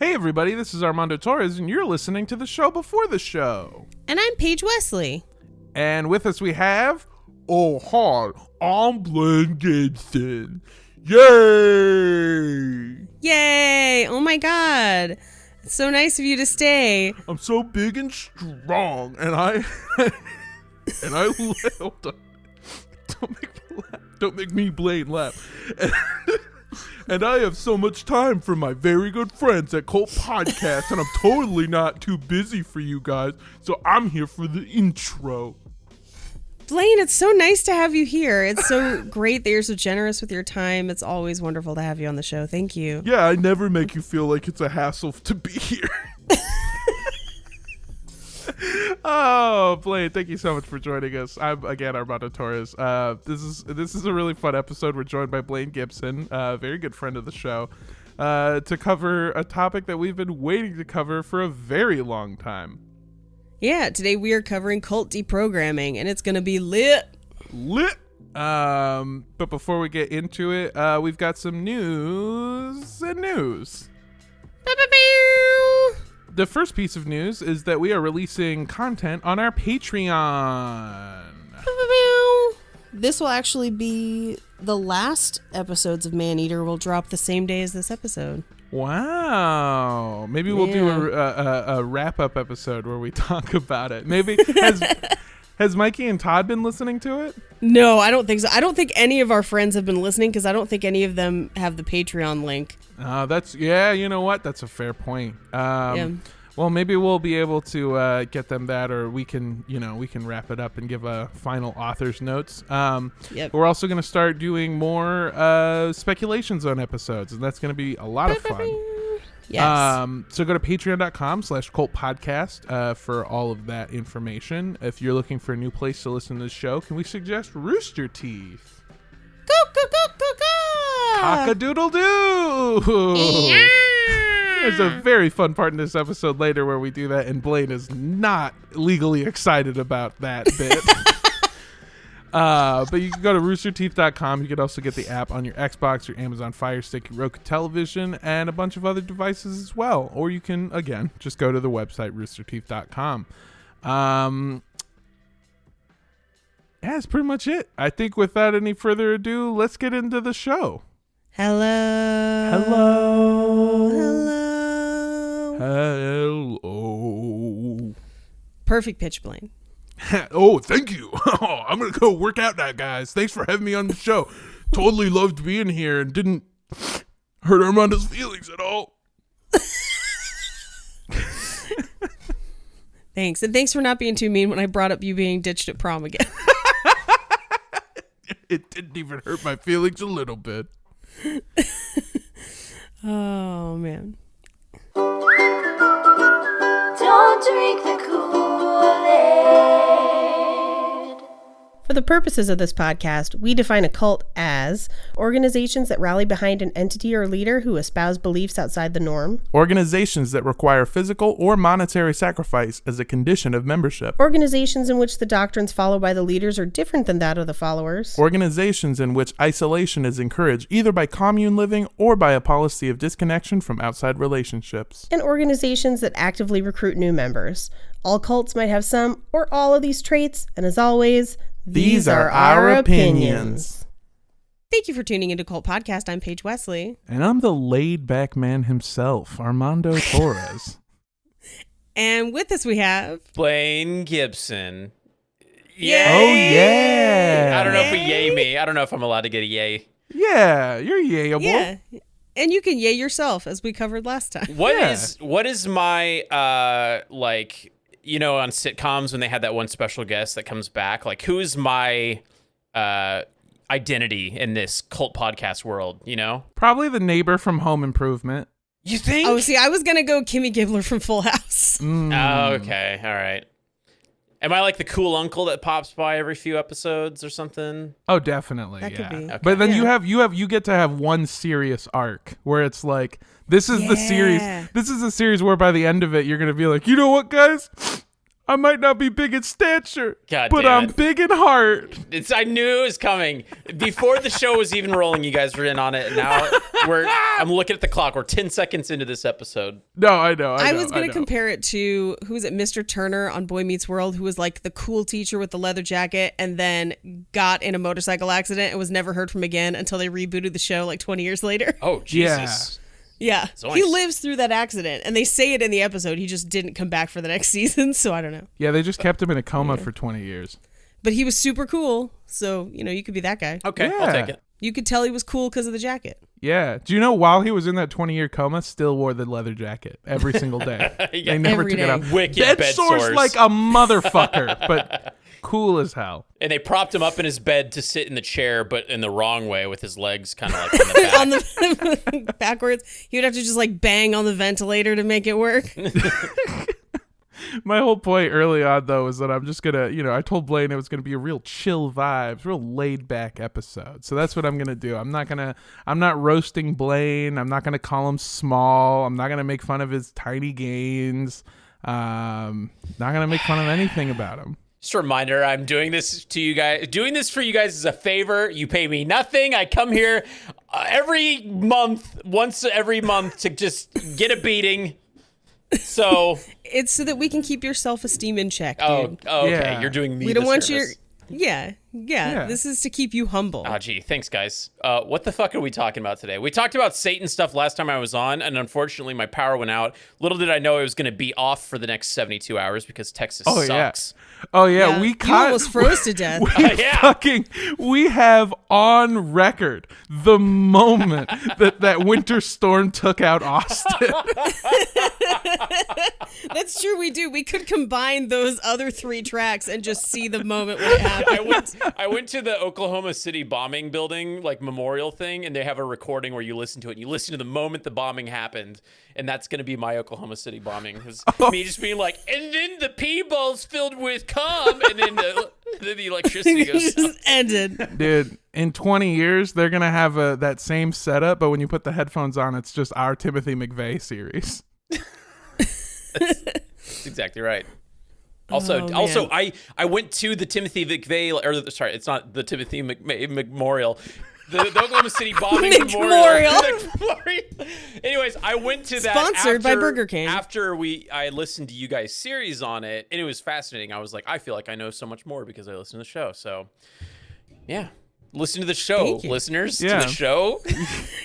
Hey everybody, this is Mando and you're listening to the show before the show. And I'm Paige Wesley. And with us we have, oh hi, I'm Blaine Gibson. Yay! Yay! Oh my god. It's so nice of you to stay. I'm so big and strong, and I hold on. Don't make me Blaine laugh. And I have so much time for my very good friends at Cult Podcast, and I'm totally not too busy for you guys, so I'm here for the intro. Blaine, it's so nice to have you here. It's so great that you're so generous with your time. It's always wonderful to have you on the show. Thank you. Yeah, I never make you feel like it's a hassle to be here. Oh, Blaine, thank you so much for joining us. I'm, again, Armando Torres. This is a really fun episode. We're joined by Blaine Gibson, a very good friend of the show, to cover a topic that we've been waiting to cover for a very long time. Yeah, today we are covering cult deprogramming, and it's going to be lit. But before we get into it, we've got some news. The first piece of news is that we are releasing content on our Patreon. This will actually be the last episodes of Maneater will drop the same day as this episode. Wow. Maybe we'll do a wrap-up episode where we talk about it. Maybe has Mikey and Todd been listening to it? No, I don't think so. I don't think any of our friends have been listening because I don't think any of them have the Patreon link. You know what? That's a fair point. Well, maybe we'll be able to get them that, or we can wrap it up and give a final author's notes. Yep. We're also going to start doing more speculations on episodes, and that's going to be a lot of fun. Yes. So go to patreon.com/cultpodcast for all of that information. If you're looking for a new place to listen to the show, can we suggest Rooster Teeth? Go, go, go, go, go! Cock-a-doodle-doo! Yeah. There's a very fun part in this episode later where we do that, and Blaine is not legally excited about that bit. But you can go to roosterteeth.com. You can also get the app on your Xbox, your Amazon Fire Stick, your Roku television, and a bunch of other devices as well. Or you can, again, just go to the website, roosterteeth.com. Yeah, that's pretty much it. I think without any further ado, let's get into the show. Hello. Perfect pitch, Blaine. Oh, thank you. I'm going to go work out now, guys. Thanks for having me on the show. Totally loved being here and didn't hurt Armando's feelings at all. Thanks. And thanks for not being too mean when I brought up you being ditched at prom again. It didn't even hurt my feelings a little bit. Oh, man. Don't drink the Kool-Aid. For the purposes of this podcast, we define a cult as organizations that rally behind an entity or leader who espouse beliefs outside the norm. Organizations that require physical or monetary sacrifice as a condition of membership. Organizations in which the doctrines followed by the leaders are different than that of the followers. Organizations in which isolation is encouraged either by commune living or by a policy of disconnection from outside relationships. And organizations that actively recruit new members. All cults might have some or all of these traits, and as always, these are our opinions. Thank you for tuning into Cult Podcast. I'm Paige Wesley. And I'm the laid-back man himself, Armando Torres. And with us we have... Blaine Gibson. Yay! Oh, yeah! I don't know if we yay me. I don't know if I'm allowed to get a yay. Yeah, you're yayable. Yeah. And you can yay yourself, as we covered last time. What is my, on sitcoms when they had that one special guest that comes back, like, who is my identity in this cult podcast world, you know? Probably the neighbor from Home Improvement. You think? Oh, see, I was going to go Kimmy Gibbler from Full House. Oh, okay. All right. Am I like the cool uncle that pops by every few episodes or something? Oh, definitely. That could be. Okay. But then you get to have one serious arc where it's like, this is the series. This is a series where by the end of it, you're going to be like, you know what, guys? I might not be big in stature, God but damn I'm it. big in heart. I knew it was coming. Before the show was even rolling, you guys were in on it. And now I'm looking at the clock. We're 10 seconds into this episode. No, I know. I was going to compare it to, who was it, Mr. Turner on Boy Meets World, who was like the cool teacher with the leather jacket and then got in a motorcycle accident and was never heard from again until they rebooted the show like 20 years later. Oh, Jesus. Yeah. Zoinks. He lives through that accident, and they say it in the episode. He just didn't come back for the next season, so I don't know. Yeah, they just kept him in a coma for 20 years. But he was super cool, so, you could be that guy. Okay, Yeah. I'll take it. You could tell he was cool because of the jacket. Yeah. Do you know while he was in that 20-year coma, still wore the leather jacket every single day? Yeah. They never Every took day. it off. Wicked Bed bed sores sores. like a motherfucker, but cool as hell. And they propped him up in his bed to sit in the chair, but in the wrong way with his legs kind of like in the back. On the backwards, he would have to just like bang on the ventilator to make it work. My whole point early on, though, is that I'm just going to, I told Blaine it was going to be a real chill vibes, real laid back episode. So that's what I'm going to do. I'm not roasting Blaine. I'm not going to call him small. I'm not going to make fun of his tiny gains. Not going to make fun of anything about him. Just a reminder, I'm doing this to you guys. Doing this for you guys is a favor. You pay me nothing. I come here every month, once every month, to just get a beating. So It's so that we can keep your self-esteem in check, dude. okay. Yeah. You're doing me. We don't the want service. Yeah. This is to keep you humble. Oh, gee, thanks, guys. What the fuck are we talking about today? We talked about Satan stuff last time I was on, and unfortunately, my power went out. Little did I know it was going to be off for the next 72 hours because Texas sucks. Oh, yeah. Yeah, We you caught. almost froze to death. Yeah. We have on record the moment that winter storm took out Austin. That's true, we do. We could combine those other 3 tracks and just see the moment when it happened. I went to the Oklahoma City bombing building, like memorial thing, and they have a recording where you listen to it. And you listen to the moment the bombing happened, and that's going to be my Oklahoma City bombing. It's me just being like, and then the pee bowl's filled with cum, and then the electricity It goes. just ended. Dude, in 20 years, they're going to have that same setup, but when you put the headphones on, it's just our Timothy McVeigh series. That's exactly right. Also, man. I went to the Timothy McVeigh, or sorry, it's not the Timothy Memorial, the Oklahoma City bombing memorial. Anyways, I went to that Sponsored by after- Burger King. After I listened to you guys' series on it, and it was fascinating. I was like, I feel like I know so much more because I listened to the show. So, yeah. Listen to the show, Thank you. listeners. Yeah. To the show.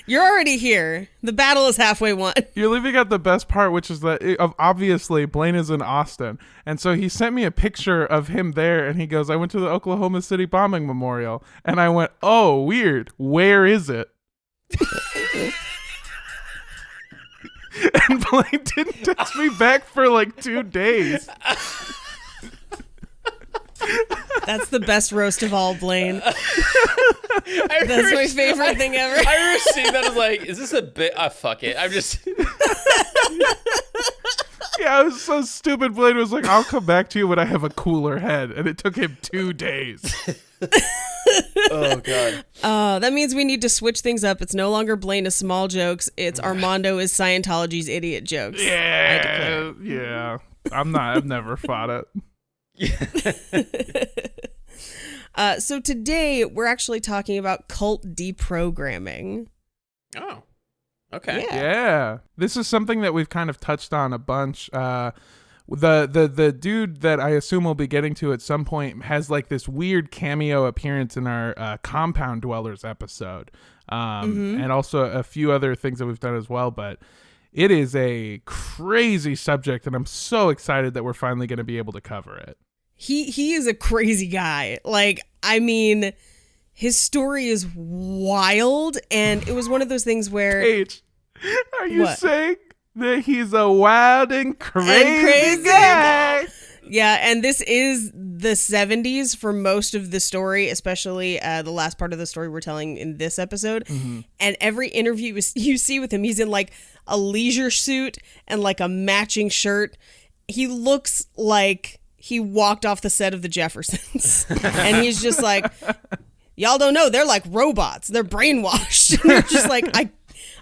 You're already here. The battle is halfway won. You're leaving out the best part, which is that obviously Blaine is in Austin. And so he sent me a picture of him there, and he goes, I went to the Oklahoma City bombing memorial. And I went, oh, weird. Where is it? And Blaine didn't text me back for like 2 days. That's the best roast of all, Blaine. I That's my favorite thing ever. I remember seeing that. I was like, is this a bit? Fuck it. I'm just. Yeah, I was so stupid. Blaine was like, I'll come back to you when I have a cooler head. And it took him 2 days. Oh, God. That means we need to switch things up. It's no longer Blaine is small jokes. It's Armando is Scientology's idiot jokes. Yeah. Yeah. I've never fought it. So today we're actually talking about cult deprogramming. Oh, okay. Yeah. This is something that we've kind of touched on a bunch. The dude that I assume we'll be getting to at some point has like this weird cameo appearance in our Compound Dwellers episode. And also a few other things that we've done as well, but it is a crazy subject and I'm so excited that we're finally going to be able to cover it. He is a crazy guy. Like, I mean, his story is wild, and it was one of those things where Paige, are you What? saying that he's a wild and crazy guy? Yeah, and this is the 70s for most of the story, especially the last part of the story we're telling in this episode. Mm-hmm. And every interview you see with him, he's in like a leisure suit and like a matching shirt. He looks like he walked off the set of The Jeffersons. And he's just like, y'all don't know, they're like robots. They're brainwashed. And they're just like,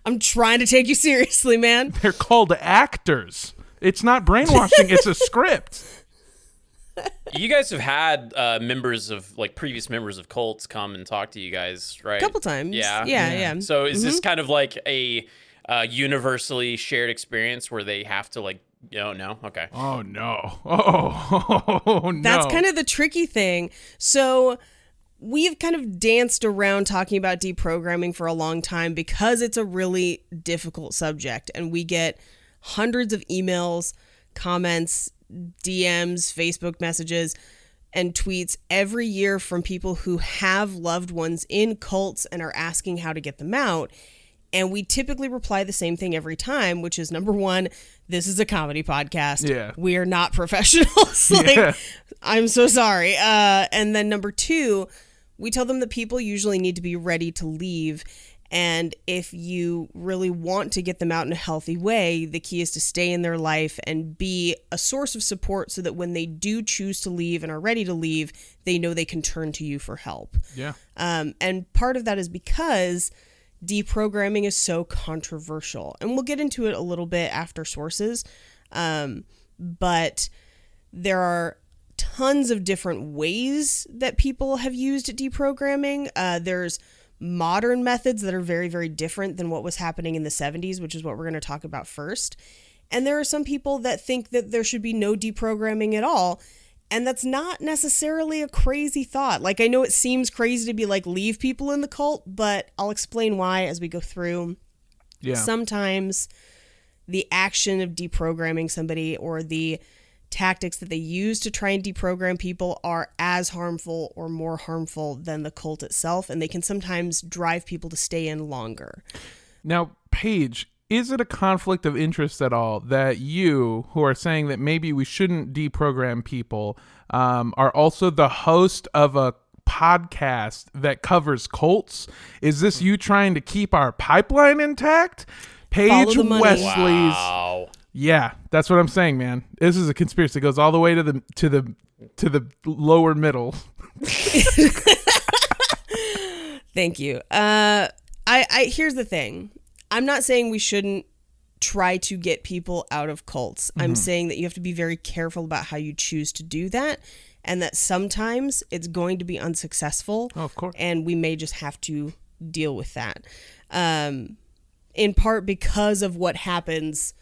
I'm trying to take you seriously, man. They're called actors. It's not brainwashing, it's a script. You guys have had members of like previous members of cults come and talk to you guys, right? A couple times. Yeah. So is this kind of like a universally shared experience where they have to like, no? Okay. Oh, no. Oh, no. That's kind of the tricky thing. So we've kind of danced around talking about deprogramming for a long time because it's a really difficult subject. And we get hundreds of emails, comments, DMs, Facebook messages, and tweets every year from people who have loved ones in cults and are asking how to get them out. And we typically reply the same thing every time, which is number one, this is a comedy podcast. Yeah. We are not professionals. I'm so sorry. And then number two, we tell them that people usually need to be ready to leave. And if you really want to get them out in a healthy way, the key is to stay in their life and be a source of support so that when they do choose to leave and are ready to leave, they know they can turn to you for help. Yeah. And part of that is because deprogramming is so controversial. And we'll get into it a little bit after sources. But there are tons of different ways that people have used deprogramming. There's modern methods that are very, very different than what was happening in the 70s, which is what we're going to talk about first. And there are some people that think that there should be no deprogramming at all. And that's not necessarily a crazy thought. Like, I know it seems crazy to be like, leave people in the cult, but I'll explain why as we go through. Yeah. Sometimes the action of deprogramming somebody or the tactics that they use to try and deprogram people are as harmful or more harmful than the cult itself, and they can sometimes drive people to stay in longer. Now, Paige, is it a conflict of interest at all that you, who are saying that maybe we shouldn't deprogram people, are also the host of a podcast that covers cults? Is this you trying to keep our pipeline intact? Paige Wesley's. Wow. Yeah, that's what I'm saying, man. This is a conspiracy. It goes all the way to the lower middle. Thank you. I here's the thing. I'm not saying we shouldn't try to get people out of cults. Mm-hmm. I'm saying that you have to be very careful about how you choose to do that, and that sometimes it's going to be unsuccessful. Oh, of course. And we may just have to deal with that. In part because of what happens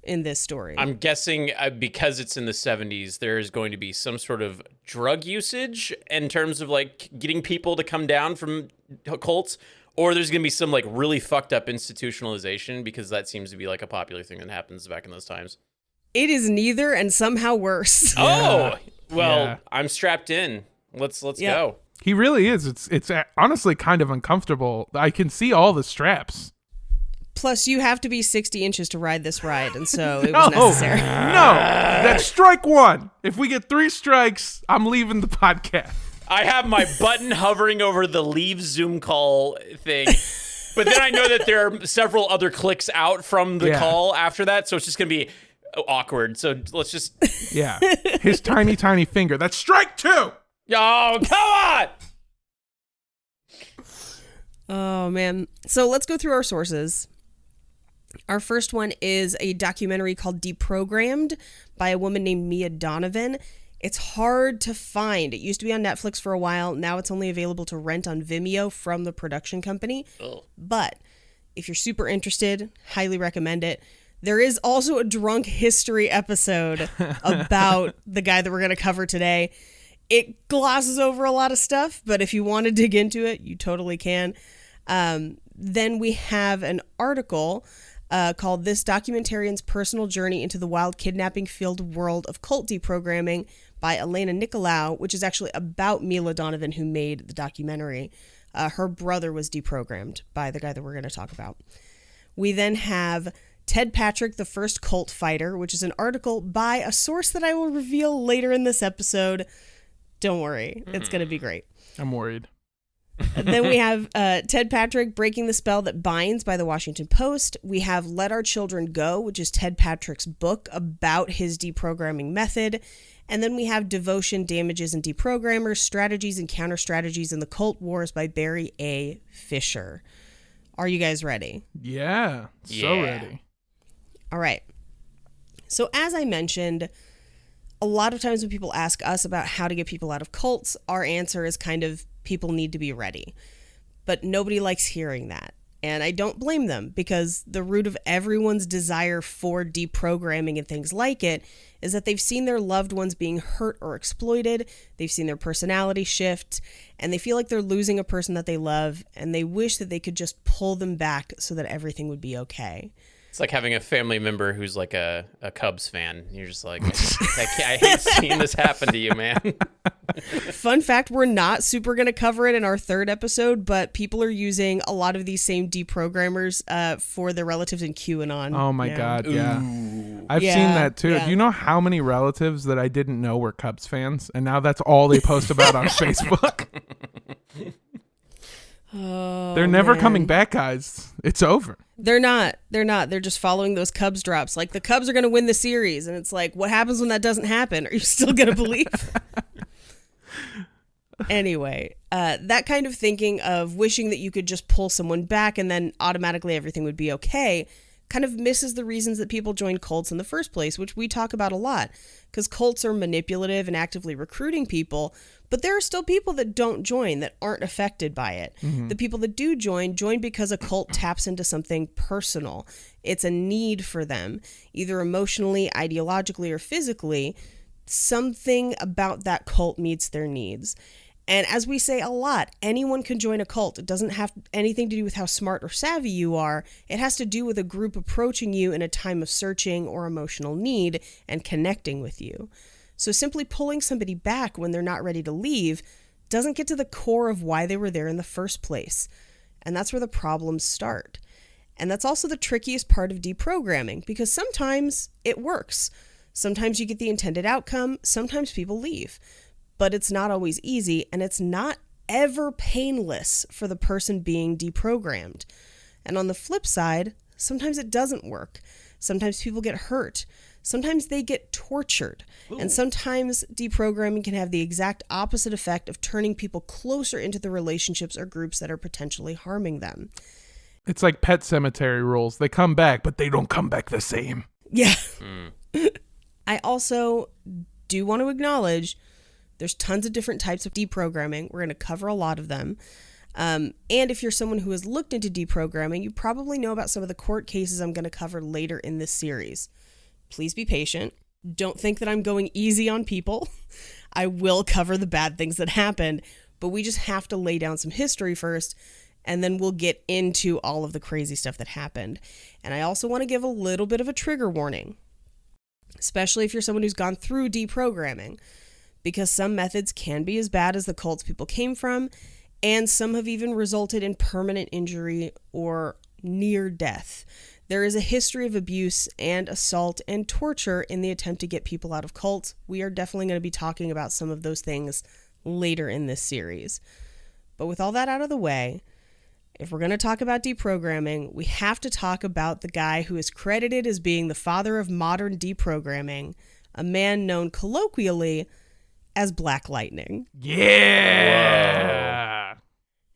in this story. I'm guessing because it's in the 70s, there is going to be some sort of drug usage in terms of like getting people to come down from cults, or there's going to be some like really fucked up institutionalization, because that seems to be like a popular thing that happens back in those times. It is neither, and somehow worse. Oh, well, I'm strapped in. Let's go. He really is. It's honestly kind of uncomfortable. I can see all the straps. Plus, you have to be 60 inches to ride this ride, and so it was necessary. No, that's strike one. If we get 3 strikes, I'm leaving the podcast. I have my button hovering over the leave Zoom call thing, but then I know that there are several other clicks out from the call after that, so it's just going to be awkward. So let's just... Yeah, his tiny, tiny finger. That's strike 2. Oh, come on! Oh, man. So let's go through our sources. Our first one is a documentary called Deprogrammed by a woman named Mia Donovan. It's hard to find. It used to be on Netflix for a while. Now it's only available to rent on Vimeo from the production company. Ugh. But if you're super interested, highly recommend it. There is also a drunk history episode about the guy that we're going to cover today. It glosses over a lot of stuff, but if you want to dig into it, you totally can. Then we have an article called This Documentarian's Personal Journey into the Wild Kidnapping-Filled World of Cult Deprogramming by Elena Nicolau, which is actually about Mila Donovan, who made the documentary. Her brother was deprogrammed by the guy that we're going to talk about. We then have Ted Patrick, the First Cult Fighter, which is an article by a source that I will reveal later in this episode. Don't worry, it's going to be great. I'm worried. Then we have Ted Patrick, Breaking the Spell That Binds by the Washington Post. We have Let Our Children Go, which is Ted Patrick's book about his deprogramming method. And then we have Devotion, Damages, and Deprogrammers, Strategies and Counter-Strategies in the Cult Wars by Barry A. Fisher. Are you guys ready? Yeah, so ready. All right. So as I mentioned, a lot of times when people ask us about how to get people out of cults, our answer is kind of people need to be ready. But nobody likes hearing that. And I don't blame them, because the root of everyone's desire for deprogramming and things like it is that they've seen their loved ones being hurt or exploited, they've seen their personality shift, and they feel like they're losing a person that they love, and they wish that they could just pull them back so that everything would be okay. It's like having a family member who's like a Cubs fan. You're just like, I hate seeing this happen to you, man. Fun fact, we're not super going to cover it in our third episode, but people are using a lot of these same deprogrammers for their relatives in QAnon. Oh my God, yeah. Ooh. I've seen that too. Do you know how many relatives that I didn't know were Cubs fans? And now that's all they post about on Facebook. Oh, They're never man. coming back, guys. It's over. They're not. They're just following those Cubs drops. Like, the Cubs are going to win the series. And it's like, what happens when that doesn't happen? Are you still going to believe? Anyway, that kind of thinking of wishing that you could just pull someone back and then automatically everything would be okay kind of misses the reasons that people join cults in the first place, which we talk about a lot, because cults are manipulative and actively recruiting people, but there are still people that don't join that aren't affected by it. Mm-hmm. The people that do join because a cult taps into something personal. It's a need for them, either emotionally, ideologically, or physically. Something about that cult meets their needs. And as we say a lot, anyone can join a cult. It doesn't have anything to do with how smart or savvy you are. It has to do with a group approaching you in a time of searching or emotional need and connecting with you. So simply pulling somebody back when they're not ready to leave doesn't get to the core of why they were there in the first place. And that's where the problems start. And that's also the trickiest part of deprogramming, because sometimes it works. Sometimes you get the intended outcome. Sometimes people leave. But it's not always easy, and it's not ever painless for the person being deprogrammed. And on the flip side, sometimes it doesn't work. Sometimes people get hurt. Sometimes they get tortured. Ooh. And sometimes deprogramming can have the exact opposite effect of turning people closer into the relationships or groups that are potentially harming them. It's like Pet Cemetery rules. They come back, but they don't come back the same. Yeah. I also do want to acknowledge there's tons of different types of deprogramming. We're going to cover a lot of them. And if you're someone who has looked into deprogramming, you probably know about some of the court cases I'm going to cover later in this series. Please be patient. Don't think that I'm going easy on people. I will cover the bad things that happened, but we just have to lay down some history first, and then we'll get into all of the crazy stuff that happened. And I also want to give a little bit of a trigger warning, especially if you're someone who's gone through deprogramming, because some methods can be as bad as the cults people came from, and some have even resulted in permanent injury or near death. There is a history of abuse and assault and torture in the attempt to get people out of cults. We are definitely going to be talking about some of those things later in this series. But with all that out of the way, if we're going to talk about deprogramming, we have to talk about the guy who is credited as being the father of modern deprogramming, a man known colloquially as Black Lightning. Yeah! Whoa.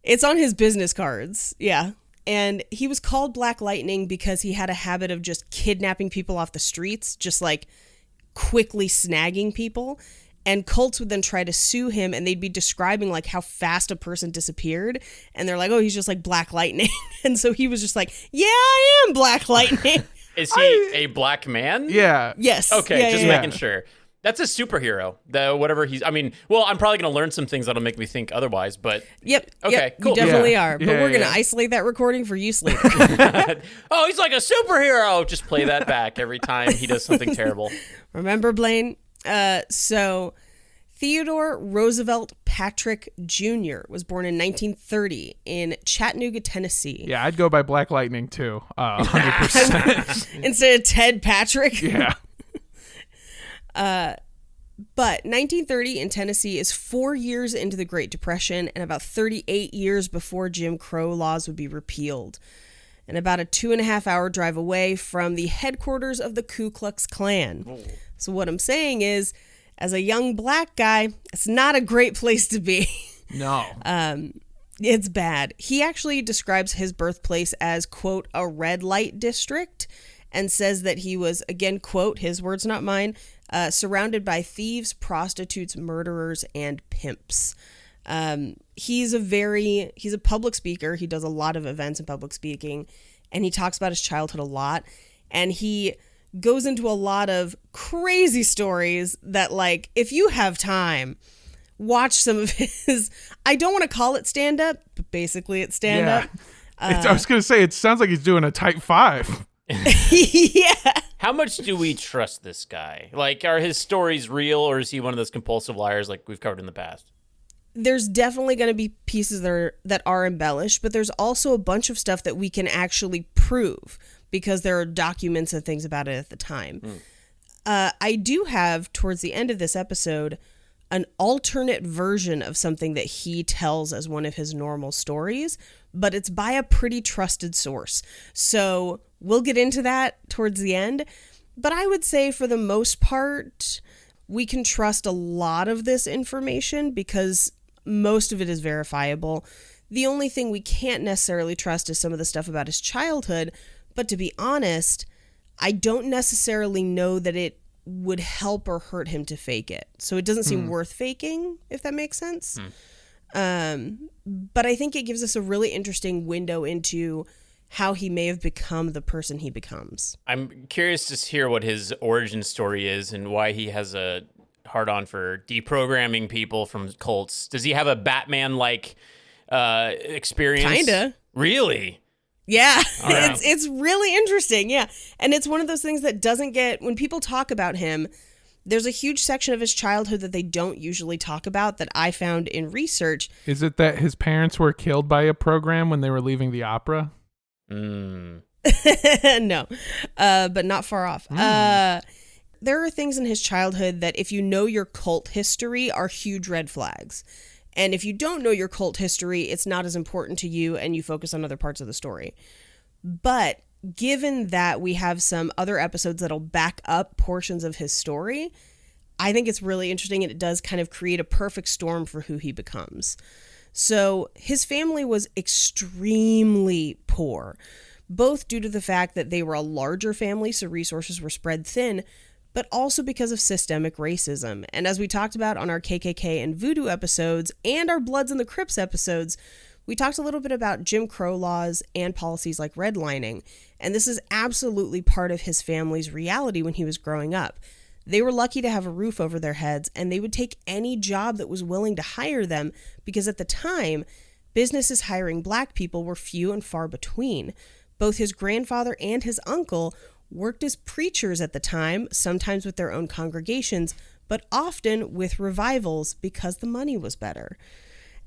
It's on his business cards, yeah. And he was called Black Lightning because he had a habit of just kidnapping people off the streets, just like quickly snagging people. And cults would then try to sue him, and they'd be describing like how fast a person disappeared. And they're like, oh, he's just like Black Lightning. And so he was just like, yeah, I am Black Lightning. Is he a black man? Yeah. Yes. Okay, yeah, just yeah. making sure. That's a superhero. Whatever he's. I mean, well, I'm probably going to learn some things that'll make me think otherwise. But Yep. Okay, yep, cool. You definitely Yeah. are. But Yeah, we're going to yeah. isolate that recording for use later. Oh, he's like a superhero. Just play that back every time he does something terrible. Remember, Blaine? So Theodore Roosevelt Patrick Jr. was born in 1930 in Chattanooga, Tennessee. Yeah, I'd go by Black Lightning too. 100%. Instead of Ted Patrick. Yeah. But 1930 in Tennessee is 4 years into the Great Depression and about 38 years before Jim Crow laws would be repealed, and about a 2.5-hour drive away from the headquarters of the Ku Klux Klan. Oh. So what I'm saying is, as a young black guy, it's not a great place to be. No. It's bad. He actually describes his birthplace as, quote, a red light district. and says that he was, again, quote, his words, not mine, surrounded by thieves, prostitutes, murderers, and pimps. He's a public speaker. He does a lot of events in public speaking, and he talks about his childhood a lot. And he goes into a lot of crazy stories that, like, if you have time, watch some of his, I don't want to call it stand-up, but basically it's stand-up. I was going to say, it sounds like he's doing a type 5. Yeah. How much do we trust this guy? Like, are his stories real, or is he one of those compulsive liars like we've covered in the past? There's definitely going to be pieces that are embellished, but there's also a bunch of stuff that we can actually prove because there are documents and things about it at the time. I do have, towards the end of this episode, an alternate version of something that he tells as one of his normal stories, but it's by a pretty trusted source. So we'll get into that towards the end. But I would say for the most part, we can trust a lot of this information because most of it is verifiable. The only thing we can't necessarily trust is some of the stuff about his childhood. But to be honest, I don't necessarily know that it would help or hurt him to fake it. So it doesn't seem worth faking, if that makes sense. But I think it gives us a really interesting window into how he may have become the person he becomes. I'm curious to hear what his origin story is and why he has a hard-on for deprogramming people from cults. Does he have a Batman-like experience? Kinda. Really? Yeah, it's really interesting, yeah. And it's one of those things that doesn't get, when people talk about him, there's a huge section of his childhood that they don't usually talk about that I found in research. Is it that his parents were killed by a program when they were leaving the opera? No, but not far off. There are things in his childhood that if you know your cult history are huge red flags. And if you don't know your cult history, it's not as important to you and you focus on other parts of the story. But given that we have some other episodes that'll back up portions of his story, I think it's really interesting, and it does kind of create a perfect storm for who he becomes. So his family was extremely poor, both due to the fact that they were a larger family, so resources were spread thin, but also because of systemic racism. And as we talked about on our KKK and Voodoo episodes and our Bloods and the Crips episodes, we talked a little bit about Jim Crow laws and policies like redlining. And this is absolutely part of his family's reality when he was growing up. They were lucky to have a roof over their heads, and they would take any job that was willing to hire them because at the time, businesses hiring Black people were few and far between. Both his grandfather and his uncle worked as preachers at the time, sometimes with their own congregations, but often with revivals because the money was better.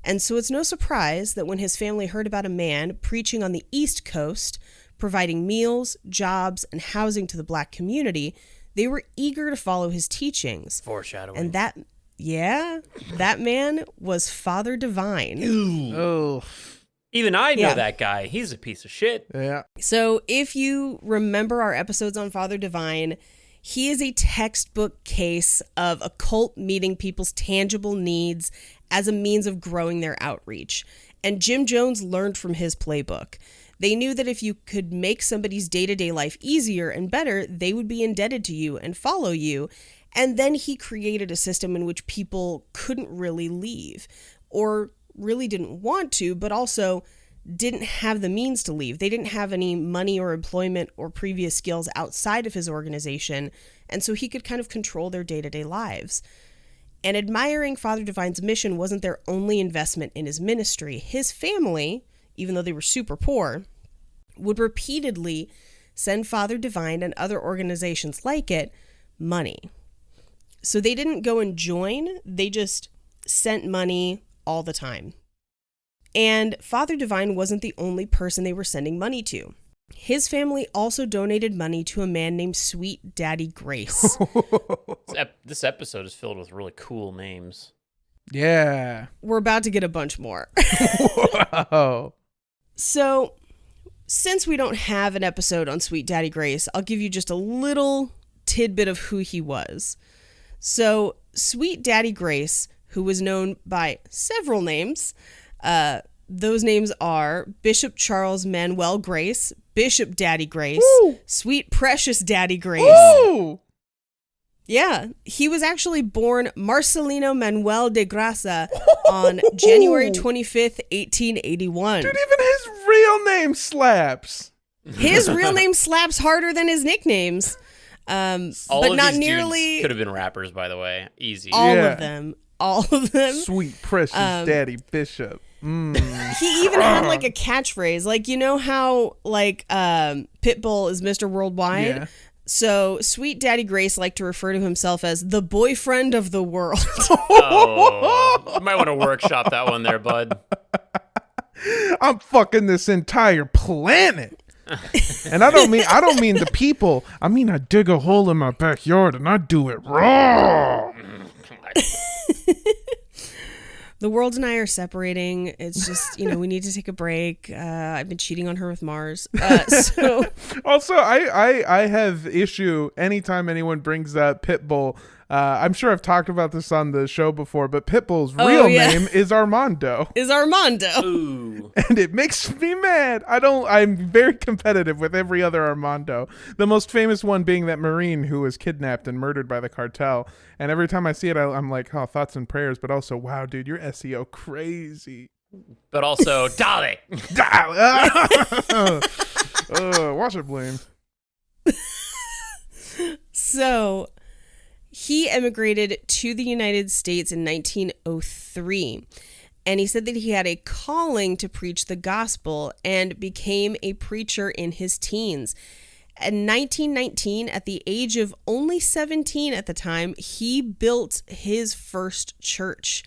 And so it's no surprise that when his family heard about a man preaching on the East Coast, providing meals, jobs, and housing to the Black community, they were eager to follow his teachings. Foreshadowing. And that man was Father Divine. Oh. Even I know that guy. He's a piece of shit. Yeah. So if you remember our episodes on Father Divine, he is a textbook case of a cult meeting people's tangible needs as a means of growing their outreach. And Jim Jones learned from his playbook. They knew that if you could make somebody's day-to-day life easier and better, they would be indebted to you and follow you. And then he created a system in which people couldn't really leave, or really didn't want to, but also didn't have the means to leave. They didn't have any money or employment or previous skills outside of his organization, and so he could kind of control their day-to-day lives. And admiring Father Divine's mission wasn't their only investment in his ministry. His family, even though they were super poor, would repeatedly send Father Divine and other organizations like it money. So they didn't go and join, they just sent money all the time. And Father Divine wasn't the only person they were sending money to. His family also donated money to a man named Sweet Daddy Grace. This episode is filled with really cool names. Yeah. We're about to get a bunch more. Whoa. So, since we don't have an episode on Sweet Daddy Grace, I'll give you just a little tidbit of who he was. So, Sweet Daddy Grace, who was known by several names, those names are Bishop Charles Manuel Grace, Bishop Daddy Grace, Woo! Sweet Precious Daddy Grace. Woo! Yeah, he was actually born Marcelino Manuel de Grasa on January 25th, 1881. Dude, even his real name slaps. His real name slaps harder than his nicknames. All but of not these nearly dudes could have been rappers, by the way. Easy. all Yeah. of them. All of them. Sweet Precious Daddy Bishop. He even had like a catchphrase. Like, you know how like Pitbull is Mr. Worldwide? Yeah. So Sweet Daddy Grace liked to refer to himself as the boyfriend of the world. Oh, you might want to workshop that one there, bud. I'm fucking this entire planet. And I don't mean the people. I mean I dig a hole in my backyard and I do it raw. The world and I are separating. It's just, we need to take a break. I've been cheating on her with Mars. So Also, I have issue anytime anyone brings up Pitbull. I'm sure I've talked about this on the show before, but Pitbull's real name is Armando. is Armando. Ooh. And it makes me mad. I'm very competitive with every other Armando. The most famous one being that Marine who was kidnapped and murdered by the cartel. And every time I see it, I'm like, oh, thoughts and prayers. But also, wow, dude, you're SEO crazy. But also, Dolly. Watch it, Blaine. So he emigrated to the United States in 1903. And he said that he had a calling to preach the gospel and became a preacher in his teens. In 1919, at the age of only 17 at the time, he built his first church.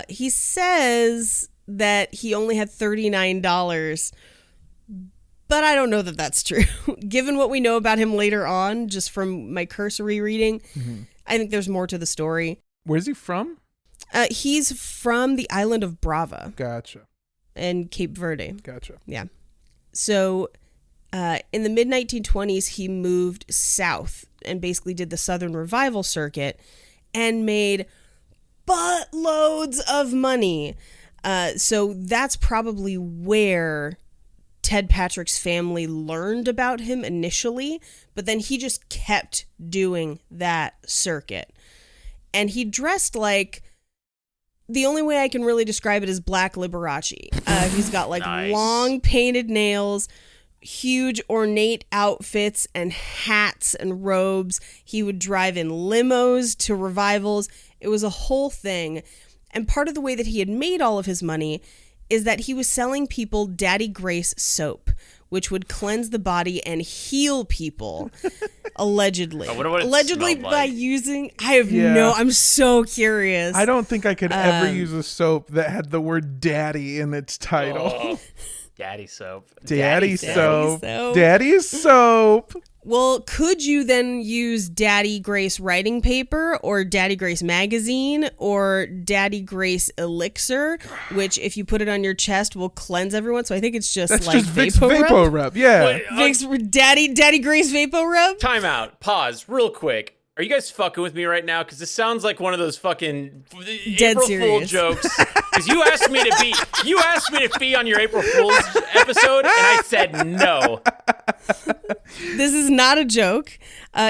He says that he only had $39, but I don't know that that's true. Given what we know about him later on, just from my cursory reading, I think there's more to the story. Where's he from? He's from the island of Brava Gotcha. and Cape Verde. Gotcha. Yeah. So in the mid-1920s, he moved south and basically did the Southern Revival circuit and made buttloads of money. So that's probably where Ted Patrick's family learned about him initially, but then he just kept doing that circuit. And he dressed like, the only way I can really describe it is Black Liberace. He's got like Nice. long painted nails, huge ornate outfits and hats and robes. He would drive in limos to revivals. It was a whole thing. And part of the way that he had made all of his money is that he was selling people Daddy Grace soap, which would cleanse the body and heal people, allegedly. I wonder what it Allegedly smelled by like. using, I have Yeah. I'm so curious. I don't think I could ever use a soap that had the word daddy in its title. Oh, daddy soap. Daddy soap. soap. Daddy soap. Well, could you then use Daddy Grace writing paper or Daddy Grace magazine or Daddy Grace elixir, which if you put it on your chest will cleanse everyone? So I think it's just That's like just Vicks Vapo Vapo Rub. Rub. Yeah. Wait, Vicks Daddy Grace Vapo Rub? time out. Pause real quick. Are you guys fucking with me right now? Because this sounds like one of those fucking Dead April Fool serious. jokes. Because you asked me to be on your April Fool's episode, and I said no. This is not a joke.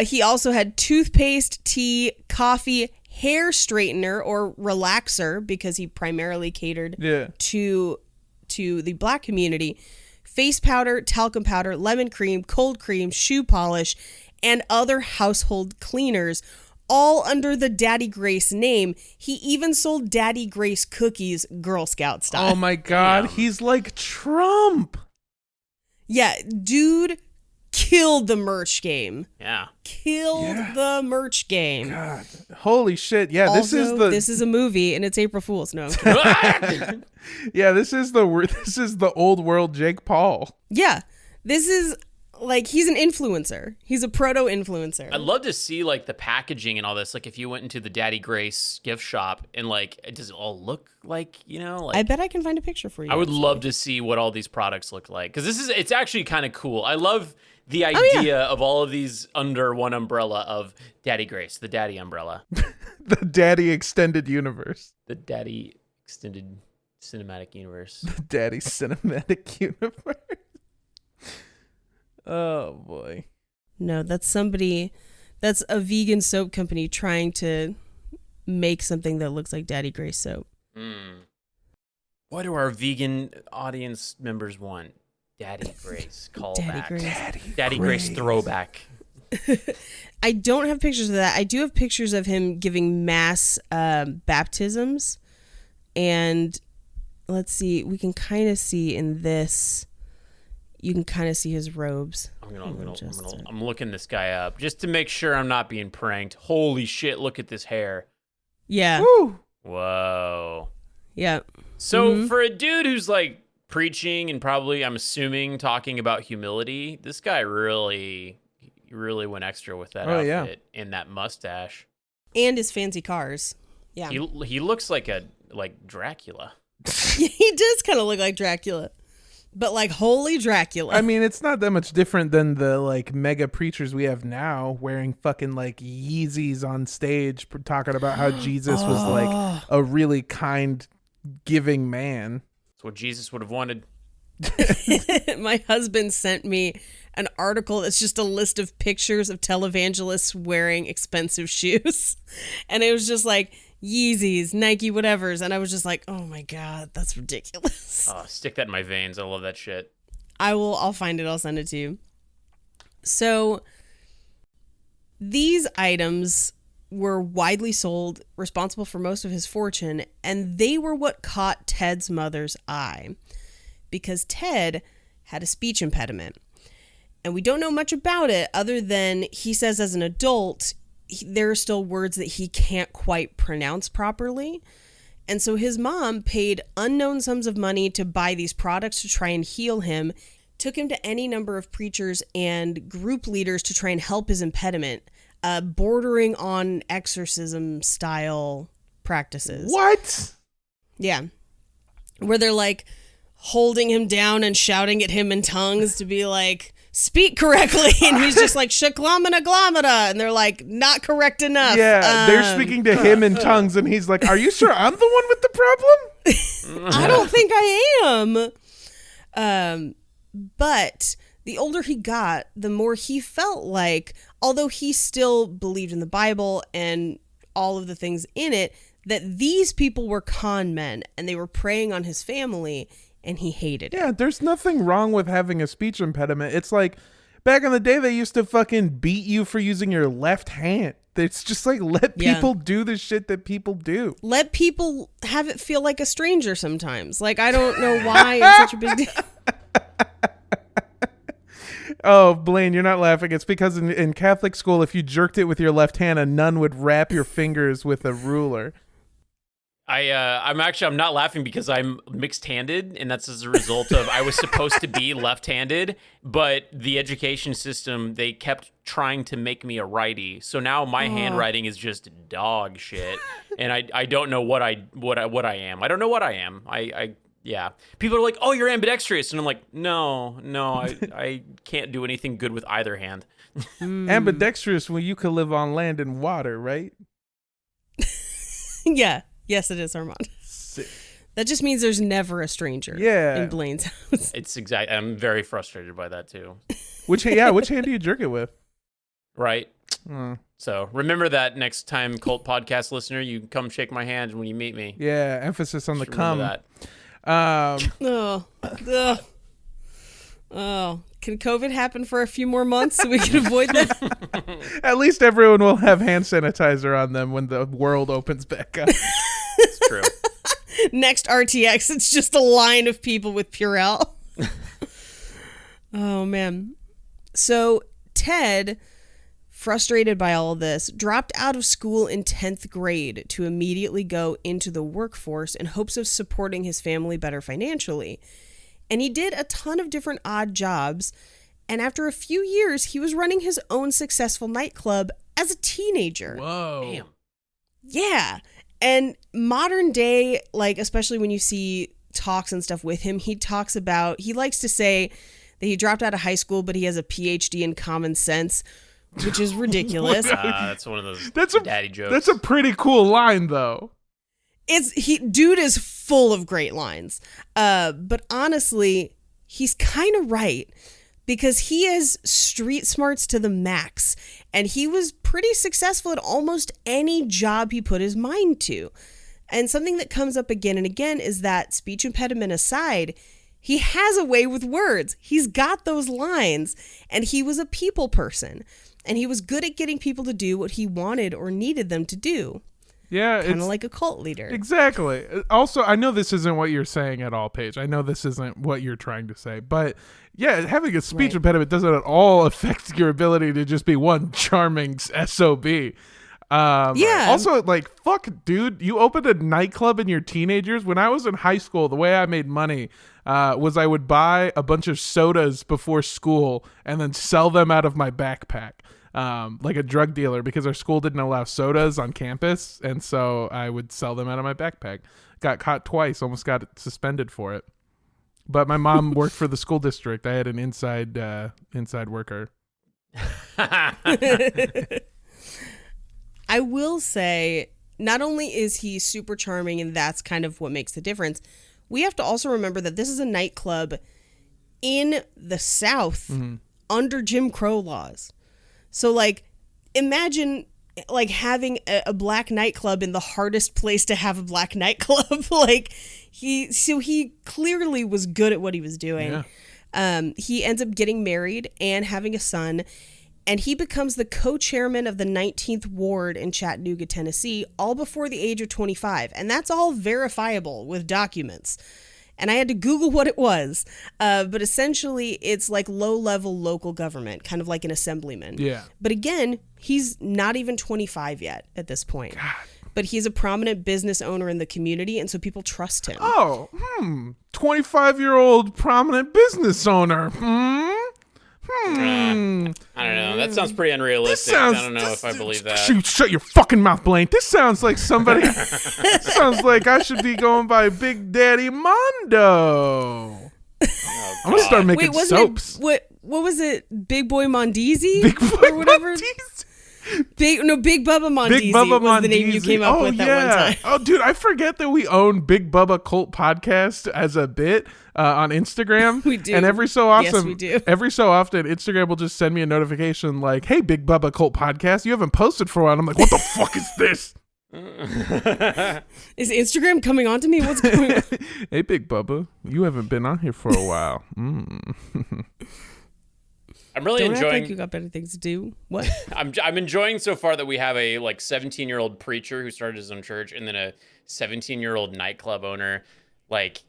He also had toothpaste, tea, coffee, hair straightener or relaxer because he primarily catered Yeah. to the Black community, face powder, talcum powder, lemon cream, cold cream, shoe polish, and other household cleaners, all under the Daddy Grace name. He even sold Daddy Grace cookies Girl Scout style. Oh my God. Damn. He's like Trump. Yeah, dude killed the merch game. Yeah. Killed the merch game. God. Holy shit. Yeah. Also, this is a movie and it's April Fool's. No, I'm kidding. Yeah. This is the old world Jake Paul. Yeah, this is like, he's an influencer. He's a proto-influencer. I'd love to see like the packaging and all this. Like if you went into the Daddy Grace gift shop and like, does it all look like, like I bet I can find a picture for you. I would actually. love to see what all these products look like. Because it's actually kind of cool. I love the idea of all of these under one umbrella of Daddy Grace, the Daddy umbrella, The Daddy Extended Universe. the Daddy Extended Cinematic Universe. The Daddy Cinematic Universe. Oh boy. No, that's a vegan soap company trying to make something that looks like Daddy Grace soap. What do our vegan audience members want? Daddy Grace callback. Daddy Grace throwback. I don't have pictures of that. I do have pictures of him giving mass baptisms. And let's see, we can kind of see in this, you can kind of see his robes. I'm looking this guy up just to make sure I'm not being pranked. Holy shit, look at this hair. Yeah. Woo. Whoa. Yeah. So for a dude who's like preaching and probably, I'm assuming, talking about humility, this guy really went extra with that outfit and that mustache. And his fancy cars. Yeah. He looks like Dracula. He does kind of look like Dracula. But like holy Dracula. I mean, it's not that much different than the like mega preachers we have now wearing fucking like Yeezys on stage talking about how Jesus was like a really kind, giving man. That's what Jesus would have wanted. My husband sent me an article that's just a list of pictures of televangelists wearing expensive shoes. And it was just like Yeezys, Nike, whatevers. And I was just like, oh my God, that's ridiculous. Oh, stick that in my veins. I love that shit. I'll find it. I'll send it to you. So these items were widely sold, responsible for most of his fortune, and they were what caught Ted's mother's eye. Because Ted had a speech impediment. And we don't know much about it other than he says as an adult, there are still words that he can't quite pronounce properly. And so his mom paid unknown sums of money to buy these products to try and heal him, took him to any number of preachers and group leaders to try and help his impediment, bordering on exorcism style practices. What? Yeah. Where they're like holding him down and shouting at him in tongues to be like, speak correctly, and he's just like shaklamana glamada, and they're like, not correct enough. Yeah, they're speaking to him in tongues, and he's like, are you sure I'm the one with the problem? I don't think I am. But the older he got, the more he felt like, although he still believed in the Bible and all of the things in it, that these people were con men, and they were preying on his family, and he hated it. Yeah, there's nothing wrong with having a speech impediment. It's like back in the day, they used to fucking beat you for using your left hand. It's just like, let people do the shit that people do. Let people have it feel like a stranger sometimes. Like, I don't know why it's such a big deal. Oh, Blaine, you're not laughing. It's because in Catholic school, if you jerked it with your left hand, a nun would wrap your fingers with a ruler. I'm not laughing because I'm mixed-handed, and that's as a result of I was supposed to be left-handed, but the education system, they kept trying to make me a righty. So now my handwriting is just dog shit, and I don't know what I am. I don't know what I am. Yeah. People are like, "Oh, you're ambidextrous," and I'm like, "No, I can't do anything good with either hand." Ambidextrous, well, you could live on land and water, right? Yeah. Yes, it is, Armand. Sick. That just means there's never a stranger in Blaine's house. I'm very frustrated by that too. Which hand do you jerk it with? Right. So remember that next time, Cult Podcast listener, you come shake my hand when you meet me. Yeah, emphasis on the cum. That. Can COVID happen for a few more months so we can avoid that? At least everyone will have hand sanitizer on them when the world opens back up. It's true. Next RTX, it's just a line of people with Purell. Oh, man. So Ted, frustrated by all of this, dropped out of school in 10th grade to immediately go into the workforce in hopes of supporting his family better financially. And he did a ton of different odd jobs. And after a few years, he was running his own successful nightclub as a teenager. Whoa. Damn. Yeah. And modern day, like, especially when you see talks and stuff with him, he likes to say that he dropped out of high school, but he has a PhD in common sense, which is ridiculous. That's one of those daddy jokes. That's a pretty cool line, though. Dude is full of great lines. But honestly, he's kind of right. because he has street smarts to the max, and he was pretty successful at almost any job he put his mind to. And something that comes up again and again is that, speech impediment aside, he has a way with words. He's got those lines, and he was a people person, and he was good at getting people to do what he wanted or needed them to do. Yeah, kind of like a cult leader. Exactly. Also, I know this isn't what you're saying at all, Paige. I know this isn't what you're trying to say, but yeah, having a speech impediment doesn't at all affect your ability to just be one charming SOB. Yeah. Also, like, fuck, dude, you opened a nightclub in your teenagers. When I was in high school, the way I made money was I would buy a bunch of sodas before school and then sell them out of my backpack. Like a drug dealer, because our school didn't allow sodas on campus, and so I would sell them out of my backpack. Got caught twice, almost got suspended for it. But my mom worked for the school district. I had an inside worker. I will say, not only is he super charming, and that's kind of what makes the difference, we have to also remember that this is a nightclub in the South under Jim Crow laws. So, like, imagine, like, having a black nightclub in the hardest place to have a black nightclub. Like, he clearly was good at what he was doing. Yeah. He ends up getting married and having a son, and he becomes the co-chairman of the 19th Ward in Chattanooga, Tennessee, all before the age of 25. And that's all verifiable with documents. And I had to Google what it was. But essentially, it's like low-level local government, kind of like an assemblyman. Yeah. But again, he's not even 25 yet at this point. God. But he's a prominent business owner in the community, and so people trust him. Oh, 25-year-old prominent business owner. I don't know. That sounds pretty unrealistic. I don't know if I believe that. Shut your fucking mouth, Blaine. This sounds like somebody. Sounds like I should be going by Big Daddy Mando. I'm gonna start making soaps. What was it? Big Boy Mondesi? Big Boy or whatever. Mondesi? Big Bubba Mondesi was the name you came up with that one time. Oh, dude, I forget that we own Big Bubba Cult Podcast as a bit on Instagram. We do. And every so often, yes, we do. Every so often, Instagram will just send me a notification like, "Hey, Big Bubba Cult Podcast, you haven't posted for a while." And I'm like, "What the fuck is this?" Is Instagram coming on to me? What's going on? Hey, Big Bubba, you haven't been on here for a while. I'm really Don't enjoying. Act like you got better things to do. What? I'm enjoying so far that we have a 17-year-old preacher who started his own church, and then a 17-year-old nightclub owner. Like,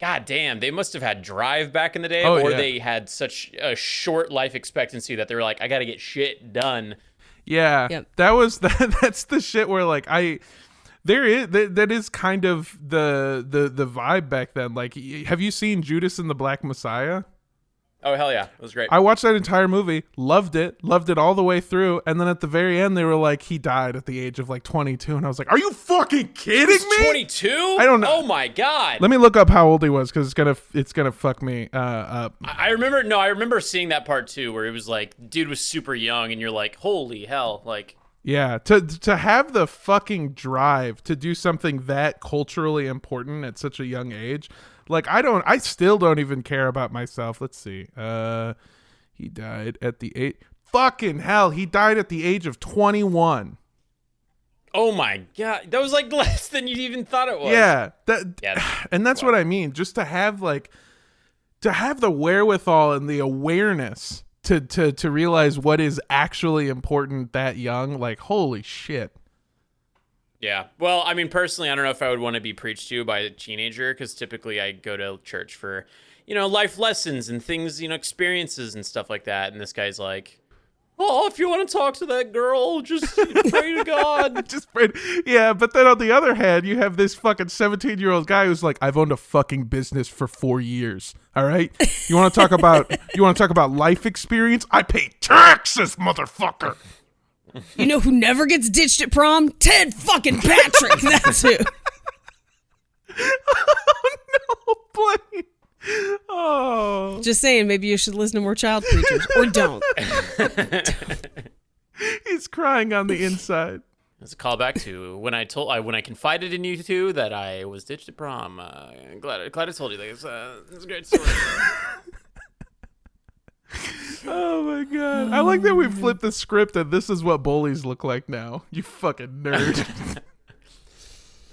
god damn, they must have had drive back in the day, or they had such a short life expectancy that they were like, I got to get shit done. Yeah, Yep. That's the shit where like that is kind of the vibe back then. Like, have you seen Judas and the Black Messiah? Oh, hell yeah. It was great. I watched that entire movie, loved it all the way through, and then at the very end they were like, he died at the age of like 22, and I was like, are you fucking kidding me? 22? I don't know. Oh my god. Let me look up how old he was, because it's gonna fuck me up. I remember seeing that part too, where it was like, dude was super young, and you're like, holy hell, like. Yeah, to have the fucking drive to do something that culturally important at such a young age. Like, I still don't even care about myself. Let's see. He died at the age. Fucking hell, he died at the age of 21. Oh my god, that was like less than you even thought it was. Yeah, Yeah. And that's what I mean. Just to have the wherewithal and the awareness to realize what is actually important that young. Like, holy shit. Yeah. Well, I mean, personally, I don't know if I would want to be preached to by a teenager, because typically I go to church for, life lessons and things, experiences and stuff like that. And this guy's like, oh, if you want to talk to that girl, just pray to God. Just pray. Yeah, but then on the other hand, you have this fucking 17-year-old guy who's like, I've owned a fucking business for 4 years. All right? You want to talk about life experience? I pay taxes, motherfucker. You know who never gets ditched at prom? Ted fucking Patrick. That's who. Oh, no, Blaine. Oh. Just saying, maybe you should listen to more child preachers. Or don't. He's crying on the inside. It's a callback to when I confided in you two that I was ditched at prom. Glad I told you that. It's a great story. Oh my god. I like that we flipped the script and this is what bullies look like now. You fucking nerd.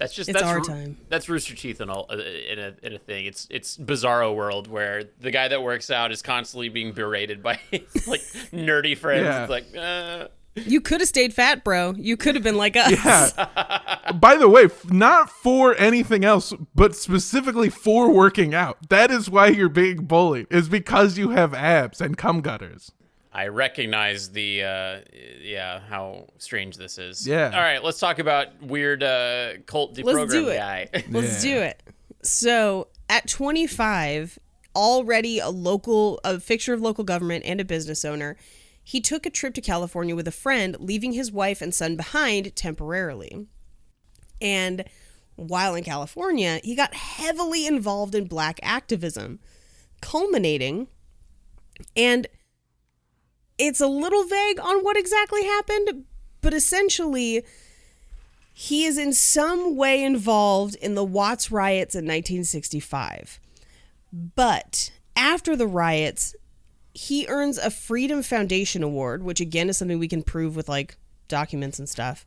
It's our time. That's Rooster Teeth and all in a thing. It's Bizarro World where the guy that works out is constantly being berated by his like nerdy friends. Yeah. It's like, You could have stayed fat, bro. You could have been like us. Yeah. By the way, not for anything else, but specifically for working out. That is why you're being bullied, is because you have abs and cum gutters. I recognize the how strange this is. Yeah. All right, let's talk about weird cult deprogram guy. Let's do it. So at 25, already a fixture of local government and a business owner, he took a trip to California with a friend, leaving his wife and son behind temporarily. And while in California, he got heavily involved in black activism, culminating, and it's a little vague on what exactly happened, but essentially, he is in some way involved in the Watts riots in 1965. But after the riots, he earns a Freedom Foundation Award, which again is something we can prove with like documents and stuff.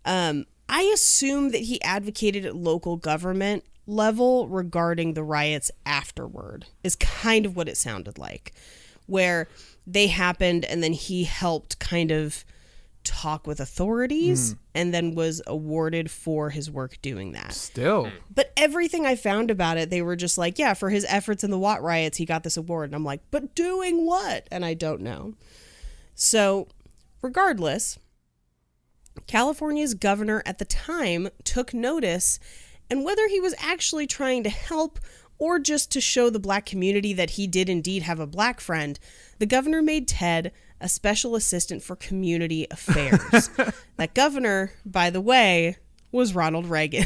I assume that he advocated at local government level regarding the riots afterward, is kind of what it sounded like, where they happened and then he helped kind of talk with authorities and then was awarded for his work doing that. Still. But everything I found about it, they were just like, yeah, for his efforts in the Watt riots, he got this award. And I'm like, but doing what? And I don't know. So regardless, California's governor at the time took notice, and whether he was actually trying to help or just to show the black community that he did indeed have a black friend, the governor made Ted a special assistant for community affairs. That governor, by the way, was Ronald Reagan.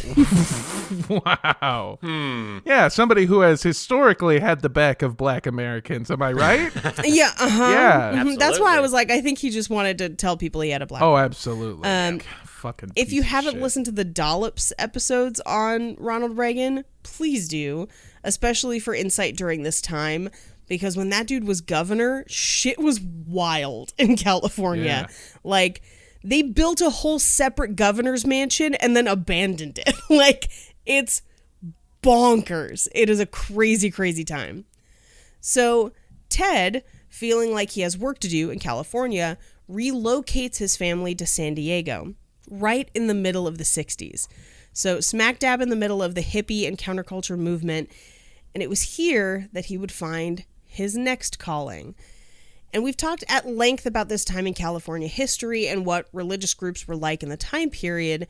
Wow. Yeah, somebody who has historically had the back of black Americans. Am I right? Yeah, Yeah. Mhm. That's why I Absolutely. was like, I think he just wanted to tell people he had a black Oh, friend. absolutely. Fucking If you piece of haven't shit. listened to the Dollops episodes on Ronald Reagan, please do, especially for insight during this time, because when that dude was governor, shit was wild in California. Yeah. Like, they built a whole separate governor's mansion and then abandoned it. Like, it's bonkers. It is a crazy, crazy time. So Ted, feeling like he has work to do in California, relocates his family to San Diego, right in the middle of the 60s. So smack dab in the middle of the hippie and counterculture movement. And it was here that he would find his next calling. And we've talked at length about this time in California history and what religious groups were like in the time period.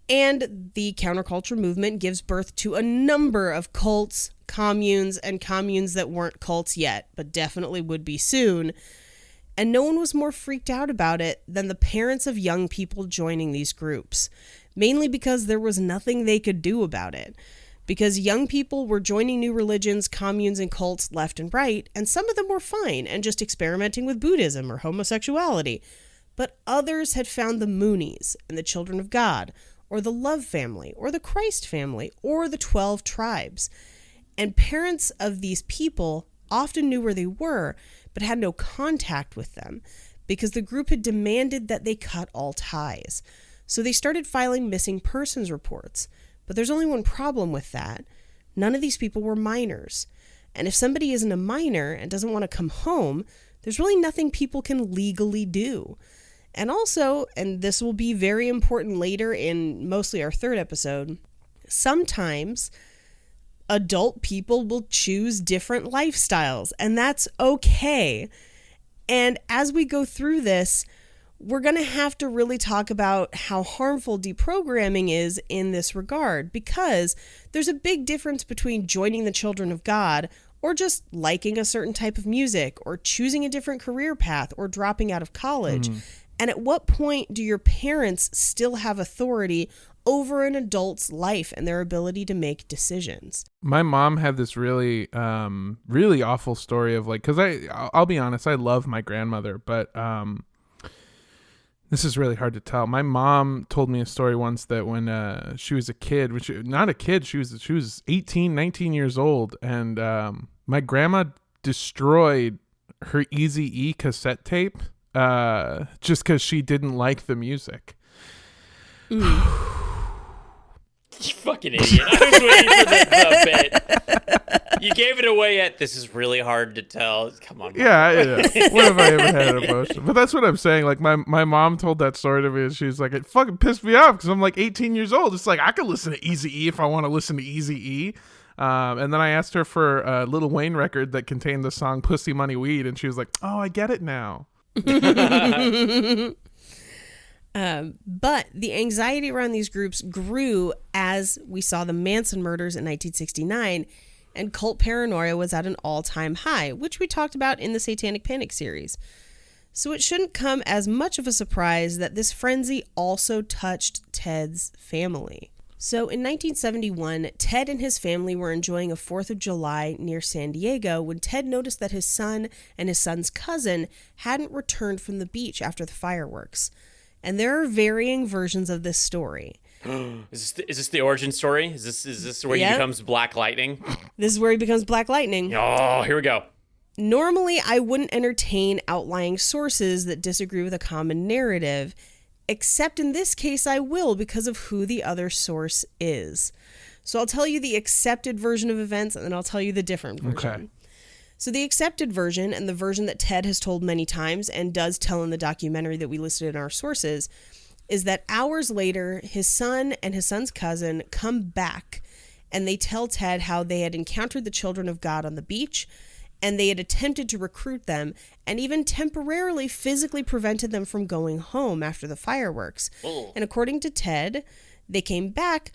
And the counterculture movement gives birth to a number of cults, communes, and communes that weren't cults yet, but definitely would be soon. And no one was more freaked out about it than the parents of young people joining these groups, mainly because there was nothing they could do about it. Because young people were joining new religions, communes, and cults left and right, and some of them were fine and just experimenting with Buddhism or homosexuality. But others had found the Moonies and the Children of God, or the Love Family, or the Christ Family, or the 12 Tribes. And parents of these people often knew where they were, but had no contact with them, because the group had demanded that they cut all ties. So they started filing missing persons reports. But there's only one problem with that. None of these people were minors. And if somebody isn't a minor and doesn't want to come home, there's really nothing people can legally do. And also, and this will be very important later in mostly our third episode, sometimes adult people will choose different lifestyles, and that's okay. And as we go through this, we're going to have to really talk about how harmful deprogramming is in this regard, because there's a big difference between joining the Children of God or just liking a certain type of music or choosing a different career path or dropping out of college. And at what point do your parents still have authority over an adult's life and their ability to make decisions? My mom had this really, really awful story of like, because I'll be honest, I love my grandmother, but this is really hard to tell. My mom told me a story once that when she was a kid, not a kid, she was 18, 19 years old, and my grandma destroyed her Eazy-E cassette tape just because she didn't like the music. You fucking idiot. I was waiting for the bit. You gave it away at, this is really hard to tell. Come on. Yeah. When have I ever had an emotion? But that's what I'm saying. Like, my mom told that story to me, and she's like, it fucking pissed me off because I'm like 18 years old. It's like, I could listen to Eazy-E if I want to listen to Eazy-E. And then I asked her for a Lil Wayne record that contained the song Pussy Money Weed, and she was like, oh, I get it now. But the anxiety around these groups grew as we saw the Manson murders in 1969, and cult paranoia was at an all-time high, which we talked about in the Satanic Panic series. So it shouldn't come as much of a surprise that this frenzy also touched Ted's family. So in 1971, Ted and his family were enjoying a 4th of July near San Diego when Ted noticed that his son and his son's cousin hadn't returned from the beach after the fireworks. And there are varying versions of this story. Is this the origin story? Is this where he becomes Black Lightning? This is where he becomes Black Lightning. Oh, here we go. Normally, I wouldn't entertain outlying sources that disagree with a common narrative, except in this case I will because of who the other source is. So I'll tell you the accepted version of events, and then I'll tell you the different version. Okay. So the accepted version, and the version that Ted has told many times and does tell in the documentary that we listed in our sources, is that hours later, his son and his son's cousin come back, and they tell Ted how they had encountered the children of God on the beach, and they had attempted to recruit them, and even temporarily physically prevented them from going home after the fireworks. Oh. And according to Ted, they came back,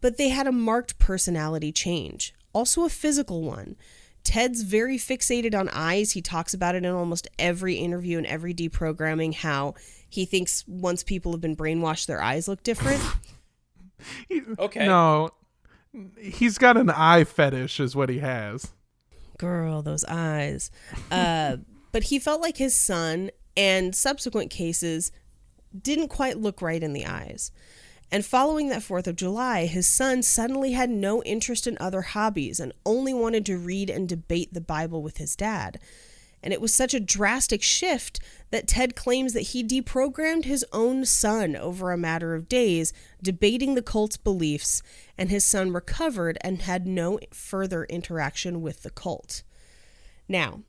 but they had a marked personality change, also a physical one. Ted's very fixated on eyes. He talks about it in almost every interview and every deprogramming, how he thinks once people have been brainwashed, their eyes look different. Okay. No, he's got an eye fetish is what he has. Girl, those eyes. But he felt like his son and subsequent cases didn't quite look right in the eyes. And following that 4th of July, his son suddenly had no interest in other hobbies and only wanted to read and debate the Bible with his dad. And it was such a drastic shift that Ted claims that he deprogrammed his own son over a matter of days, debating the cult's beliefs, and his son recovered and had no further interaction with the cult. Now,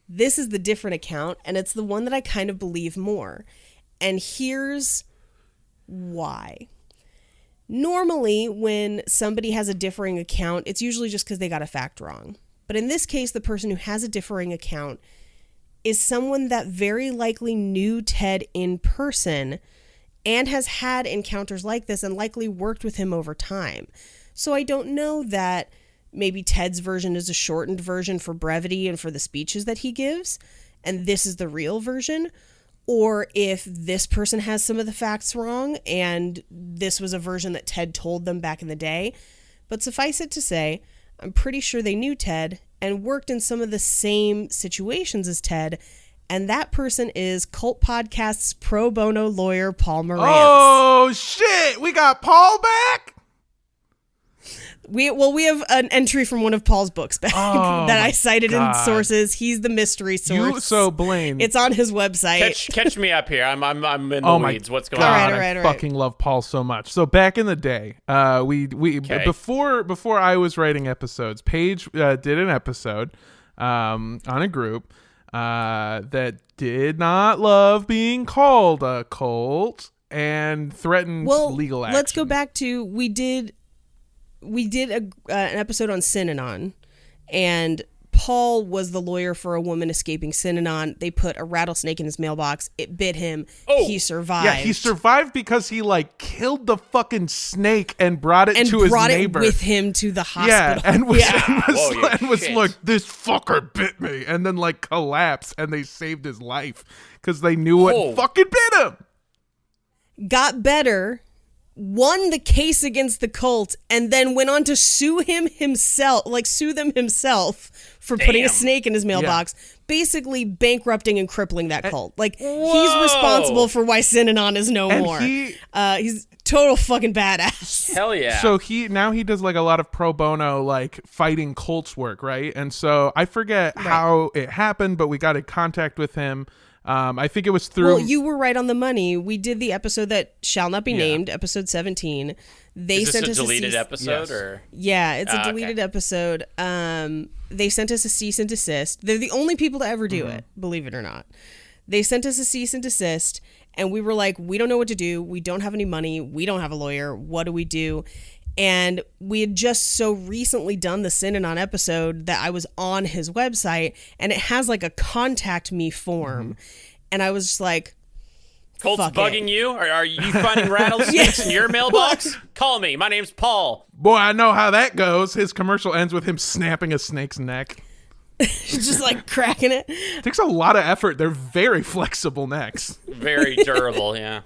this is the different account, and it's the one that I kind of believe more. And here's why. Normally, when somebody has a differing account, it's usually just because they got a fact wrong. But in this case, the person who has a differing account is someone that very likely knew Ted in person and has had encounters like this and likely worked with him over time. So I don't know that maybe Ted's version is a shortened version for brevity and for the speeches that he gives, and this is the real version, or if this person has some of the facts wrong and this was a version that Ted told them back in the day. But suffice it to say, I'm pretty sure they knew Ted and worked in some of the same situations as Ted, and that person is Cult Podcast's pro bono lawyer, Paul Morantz. Oh, shit! We got Paul back? We have an entry from one of Paul's books back that I cited in sources. He's the mystery source. So Blaine, it's on his website. Catch me up here. I'm in the weeds. What's going on? All right. I fucking love Paul so much. So back in the day, before I was writing episodes, Paige did an episode on a group that did not love being called a cult and threatened legal action. Let's go back to we did an episode on Synanon, and Paul was the lawyer for a woman escaping Synanon. They put a rattlesnake in his mailbox. It bit him. He survived. Yeah, he survived because he killed the fucking snake and brought it to his neighbor. It with him to the hospital. Yeah, and was like, this fucker bit me, and then collapsed, and they saved his life because they knew what fucking bit him. Got better. won the case against the cult, and then went on to sue them himself for putting a snake in his mailbox, basically bankrupting and crippling that cult. Like, he's responsible for why Synanon is no more. He's total fucking badass. Hell yeah. So he does like a lot of pro bono, like fighting cults work, right? And so I forget how it happened, but we got in contact with him. I think it was through. Well, you were right on the money. We did the episode that shall not be named, episode 17. They Is sent this us a deleted episode, Yes. or? Yeah, it's a deleted episode. They sent us a cease and desist. They're the only people to ever do it, believe it or not. They sent us a cease and desist, and we were like, we don't know what to do. We don't have any money. We don't have a lawyer. What do we do? And we had just so recently done the Synanon episode that I was on his website, and it has like a contact me form. And I was just like, Colt's fuck bugging it. you? Are you finding rattlesnakes in your mailbox? Call me. My name's Paul. Boy, I know how that goes. His commercial ends with him snapping a snake's neck. just like cracking it. It takes a lot of effort. They're very flexible necks. Very durable, yeah.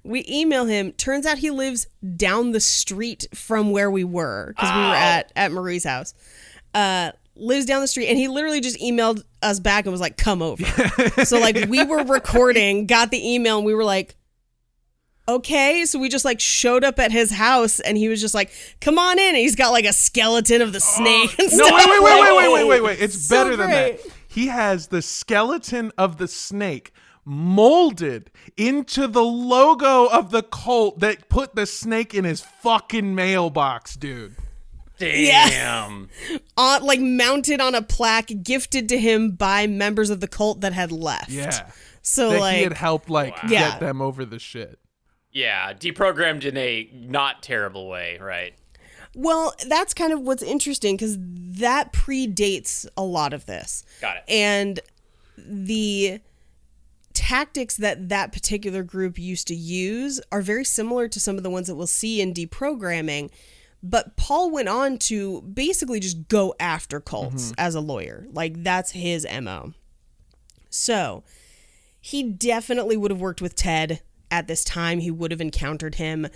We email him. Turns out he lives down the street from where we were, because we were at Marie's house. Lives down the street, and he literally just emailed us back and was like, come over. So like we were recording, got the email, and we were like, okay. So we just like showed up at his house, and he was just like, come on in. And he's got like a skeleton of the snake and No, stuff. wait. It's So better than great. that. He has the skeleton of the snake molded into the logo of the cult that put the snake in his fucking mailbox, dude. Damn. Like mounted on a plaque gifted to him by members of the cult that had left. Yeah. So That like he had helped Yeah. get them over the shit. Yeah, deprogrammed in a not terrible way, right? Well, that's kind of what's interesting, because that predates a lot of this. Got it. And the tactics that particular group used to use are very similar to some of the ones that we'll see in deprogramming. But Paul went on to basically just go after cults as a lawyer. Like, that's his MO. So he definitely would have worked with Ted at this time. He would have encountered him.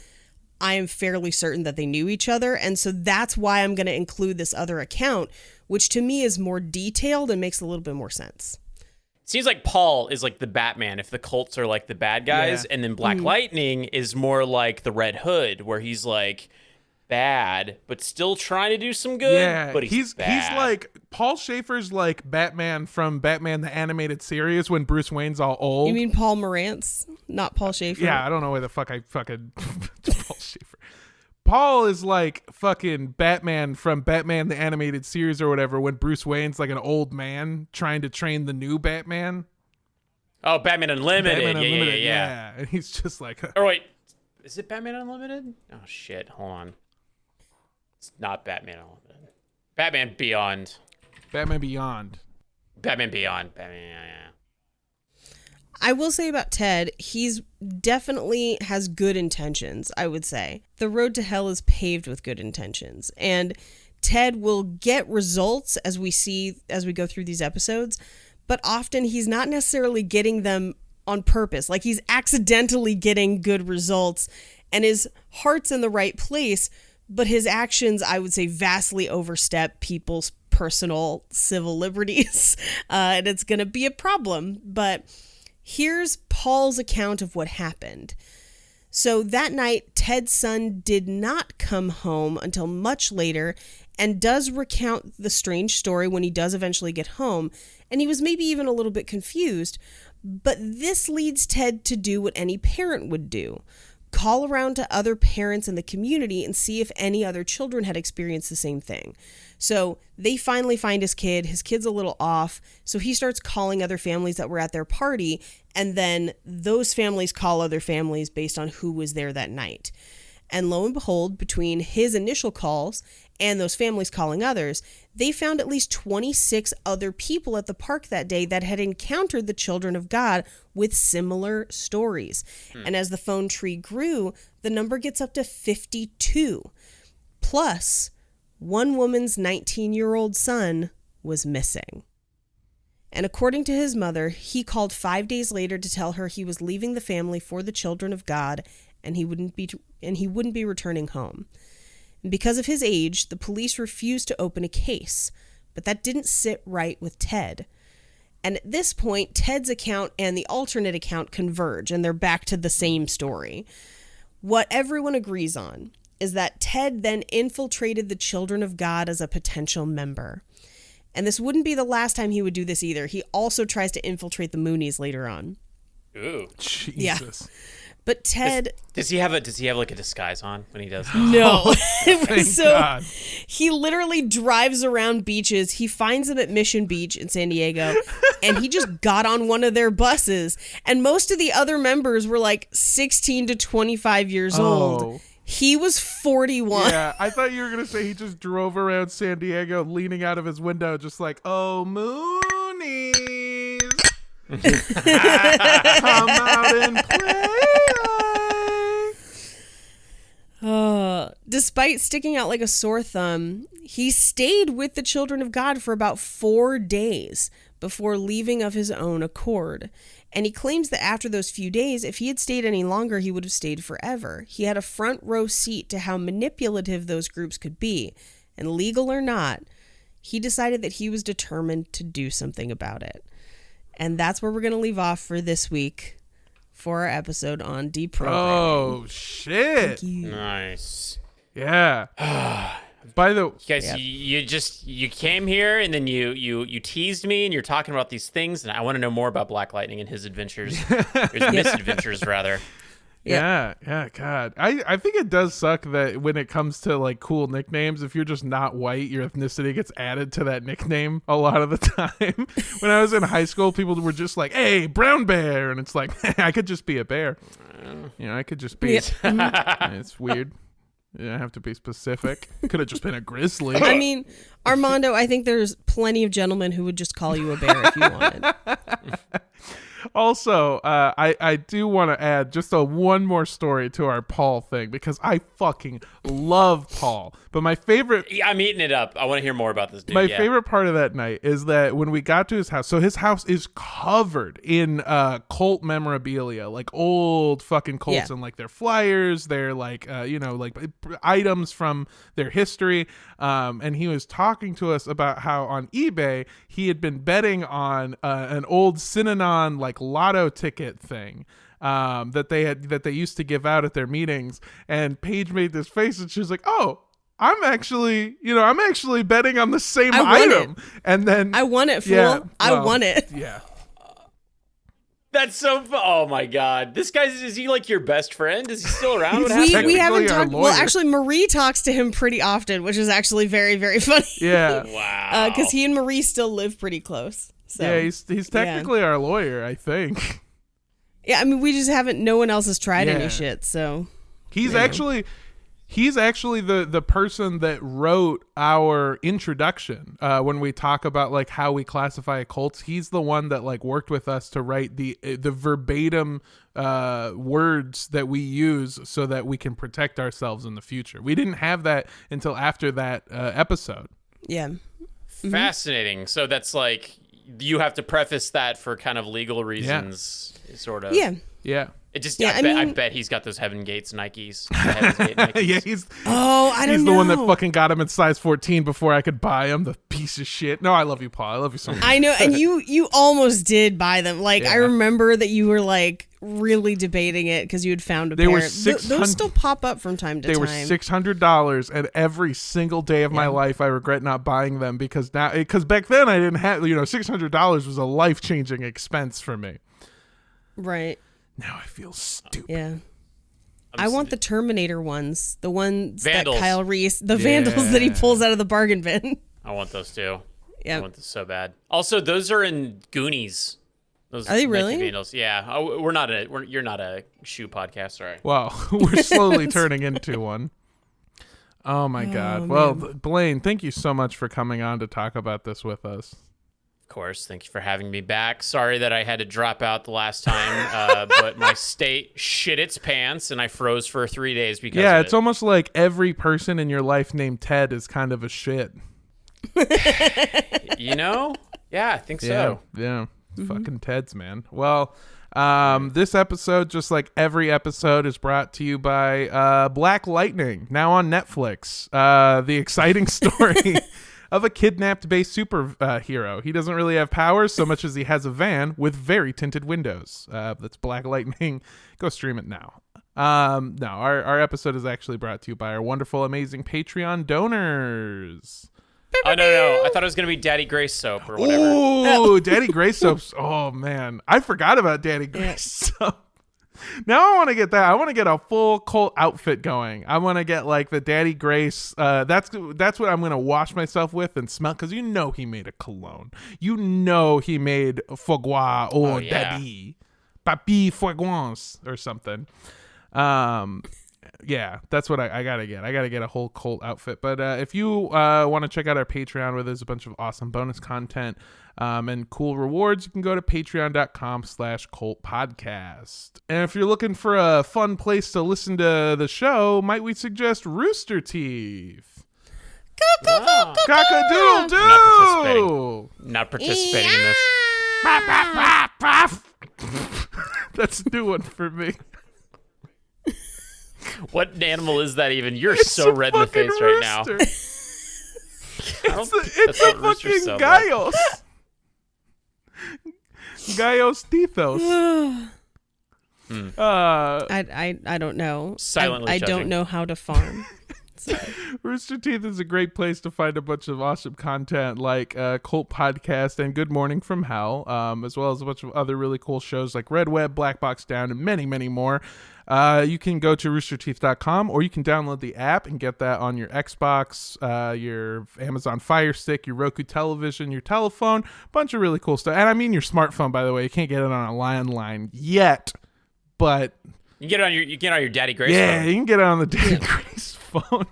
I am fairly certain that they knew each other. And so that's why I'm going to include this other account, which to me is more detailed and makes a little bit more sense. Seems like Paul is like the Batman if the cults are like the bad guys, and then Black Lightning is more like the Red Hood, where he's like bad but still trying to do some good. Yeah, but he's bad. like Paul Schaefer's like Batman from Batman the Animated Series when Bruce Wayne's all old. You mean Paul Morantz, not Paul Schaefer? Yeah, I don't know why the fuck I fucking Paul Schaefer. Paul is like fucking Batman from Batman the Animated Series or whatever when Bruce Wayne's like an old man trying to train the new Batman. Oh, Batman Unlimited. Batman yeah, Unlimited, yeah. And he's just like Oh, wait. Is it Batman Unlimited? Oh, shit. Hold on. It's not Batman Unlimited. Batman Beyond. Batman Beyond. Batman Beyond. Batman, yeah. I will say about Ted, he's definitely has good intentions, I would say. The road to hell is paved with good intentions. And Ted will get results as we go through these episodes, but often he's not necessarily getting them on purpose. Like, he's accidentally getting good results, and his heart's in the right place, but his actions, I would say, vastly overstep people's personal civil liberties. And it's going to be a problem. But here's Paul's account of what happened. So that night, Ted's son did not come home until much later, and does recount the strange story when he does eventually get home. And he was maybe even a little bit confused. But this leads Ted to do what any parent would do. Call around to other parents in the community and see if any other children had experienced the same thing. So they finally find his kid. His kid's a little off. So he starts calling other families that were at their party. And then those families call other families based on who was there that night. And lo and behold, between his initial calls and those families calling others, they found at least 26 other people at the park that day that had encountered the children of God with similar stories. And as the phone tree grew, the number gets up to 52. Plus, one woman's 19-year-old son was missing. And according to his mother, he called 5 days later to tell her he was leaving the family for the children of God and he wouldn't be returning home. And because of his age, the police refused to open a case, but that didn't sit right with Ted. And at this point, Ted's account and the alternate account converge, and they're back to the same story. What everyone agrees on is that Ted then infiltrated the Children of God as a potential member. And this wouldn't be the last time he would do this either. He also tries to infiltrate the Moonies later on. Ooh. Jesus. Yeah. But Ted... Does he have like a disguise on when he does this? No. Thank God. He literally drives around beaches. He finds them at Mission Beach in San Diego, and he just got on one of their buses. And most of the other members were like 16 to 25 years old. He was 41. Yeah, I thought you were going to say he just drove around San Diego leaning out of his window just like, oh, Moonies. Come out and play. Despite sticking out like a sore thumb, he stayed with the Children of God for about 4 days before leaving of his own accord. And he claims that after those few days, if he had stayed any longer, he would have stayed forever. He had a front row seat to how manipulative those groups could be. And legal or not, he decided that he was determined to do something about it. And that's where we're going to leave off for this week for our episode on deprogramming. Oh, shit. Thank you. Nice. Yeah. By the You guys, you came here and then you teased me and you're talking about these things, and I want to know more about Black Lightning and his adventures, his misadventures rather. Yeah, God. I think it does suck that when it comes to like cool nicknames, if you're just not white, your ethnicity gets added to that nickname a lot of the time. When I was in high school, people were just like, hey, brown bear. And it's like, I could just be a bear. I could just be. Yeah. It's weird. I have to be specific. Could have just been a grizzly. I mean, Armando, I think there's plenty of gentlemen who would just call you a bear if you wanted. Also, I do want to add just one more story to our Paul thing because I fucking love Paul. But my favorite... Yeah, I'm eating it up. I want to hear more about this dude. My favorite part of that night is that when we got to his house, so his house is covered in cult memorabilia, like old fucking cults and like their flyers, their like, like items from their history. And he was talking to us about how on eBay, he had been betting on an old Synanon like lotto ticket thing that they used to give out at their meetings. And Paige made this face and she was like, oh, I'm actually betting on the same item. And then I won it, fool. Yeah, I won it. Yeah. That's so oh my God. This guy, is he like your best friend? Is he still around? What we happened? haven't Technically our talked. Well, lawyer. actually, Marie talks to him pretty often, which is actually very, very funny. Yeah. Wow. Because he and Marie still live pretty close. So, Yeah, he's technically our lawyer, I think. Yeah, I mean, we just haven't. No one else has tried Yeah. any shit. So He's actually the person that wrote our introduction when we talk about like how we classify cults. He's the one that like worked with us to write the verbatim words that we use so that we can protect ourselves in the future. We didn't have that until after that episode. yeah. Fascinating. So that's like, you have to preface that for kind of legal reasons, sort of. Yeah. Yeah. It just, Yeah, I I mean- bet he's got those Heaven Gates Nikes. The Heaven's Gate Nikes. Yeah, he's I don't he's know. the one that fucking got him in size 14 before I could buy him. The piece of shit. No, I love you, Paul. I love you so much. I know, and you almost did buy them. Like I Yeah. remember that you were like really debating it because you had found a They pair. were Those 600 still pop up from time to They time. were $600, and every single day of my life I regret not buying them because back then I didn't have $600 was a life-changing expense for me. Right. Now I feel stupid. Yeah. I want the Terminator ones, the ones Vandals. that Kyle Reese, the Vandals that he pulls out of the bargain bin. I want those too. I Yeah. want this so bad. Also, those are in Goonies. Those Are they Nike really? Vandals. Yeah. Oh, you're not a shoe podcast, sorry. Well, we're slowly turning into one. Oh my God. Well, Blaine, thank you so much for coming on to talk about this with us. Of course. Thank you for having me back. Sorry that I had to drop out the last time, but my state shit its pants and I froze for 3 days because of It's almost like every person in your life named Ted is kind of a shit. it. Yeah, I think so. Yeah. Fucking Teds, man. Well, This episode, just like every episode, is brought to you by Black Lightning, now on Netflix. The exciting story of a kidnapped-based superhero. He doesn't really have powers so much as he has a van with very tinted windows. That's Black Lightning. Go stream it now. No, our episode is actually brought to you by our wonderful, amazing Patreon donors. Oh, no. I thought it was going to be Daddy Grace soap or whatever. Ooh, Daddy Grace soaps. Oh, man. I forgot about Daddy Grace soap. Now I want to get that. I want to get a full cult outfit going. I want to get like the Daddy Grace. That's what I'm going to wash myself with and smell, because you know he made a cologne. You know he made Fougua or Daddy. Papi Fouguance or something. Yeah, that's what I gotta get. I gotta get a whole cult outfit. But if you want to check out our Patreon, where there's a bunch of awesome bonus content and cool rewards, you can go to patreon.com/cultpodcast. And if you're looking for a fun place to listen to the show, might we suggest Rooster Teeth? Wow. Cock-a-doodle-doo! Not participating in this. That's a new one for me. What animal is that even? You're It's so a red in the fucking face right now. rooster. It's a what roosters fucking sound like. Gaios. Gaios Tethos. I don't know. Silently I don't judging. know how to farm. So. Rooster Teeth is a great place to find a bunch of awesome content like Cult Podcast and Good Morning from Hell, as well as a bunch of other really cool shows like Red Web, Black Box Down, and many, many more. You can go to roosterteeth.com, or you can download the app and get that on your Xbox, your Amazon Fire Stick, your Roku television, your telephone, bunch of really cool stuff. And I mean your smartphone, by the way. You can't get it on a landline yet, but You get it on your Daddy Grace yeah, phone. you can get it on the Daddy Grace phone.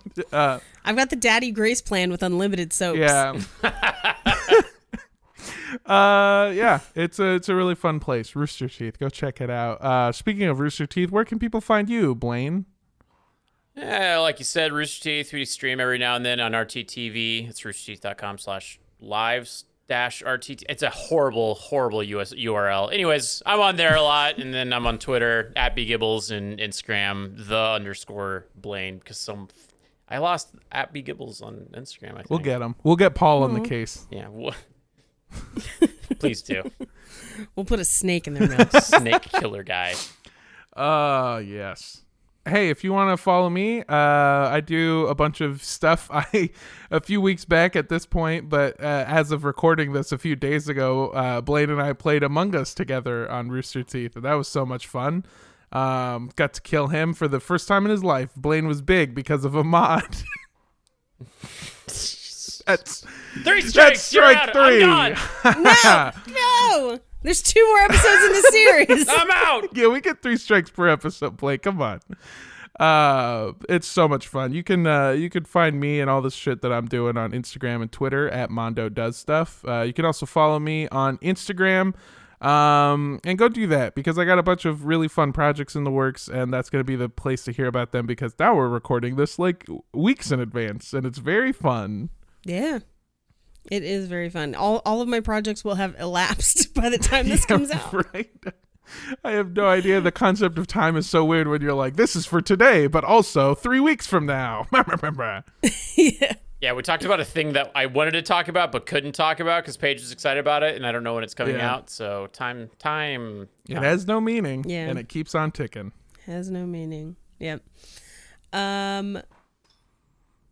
I've got the Daddy Grace plan with unlimited soaps. Yeah. Yeah, it's a really fun place. Rooster Teeth, go check it out. Speaking of Rooster Teeth, where can people find you, Blaine? Yeah, like you said, Rooster Teeth, we stream every now and then on RTTV. It's roosterteeth.com/lives-RTT. It's a horrible, horrible US URL. Anyways, I'm on there a lot, and then I'm on Twitter at @bgibbles and Instagram _Blaine, because I lost at @bgibbles on Instagram. I think We'll get him. We'll get Paul on the case. Yeah. Please do. We'll put a snake in their mouth. Snake killer guy. Yes. Hey, if you want to follow me, I do a bunch of stuff. A few weeks back at this point, but as of recording this a few days ago, Blaine and I played Among Us together on Rooster Teeth, and that was so much fun. Got to kill him for the first time in his life. Blaine was big because of a mod. That's 3 strikes. strike You're out. 3. I'm gone. No! There's 2 more episodes in the series. I'm out. Yeah, we get 3 strikes per episode, Blake. Come on. It's so much fun. You can find me and all this shit that I'm doing on Instagram and Twitter at Mando Does Stuff. You can also follow me on Instagram. And go do that, because I got a bunch of really fun projects in the works, and that's going to be the place to hear about them, because now we're recording this like weeks in advance, and it's very fun. Yeah. It is very fun. All of my projects will have elapsed by the time this comes out. Right? I have no idea. The concept of time is so weird when you're like, this is for today, but also 3 weeks from now. Yeah. Yeah, we talked about a thing that I wanted to talk about but couldn't talk about because Paige was excited about it, and I don't know when it's coming out. So time. It has no meaning, Yeah. and it keeps on ticking. Has no meaning. Yep.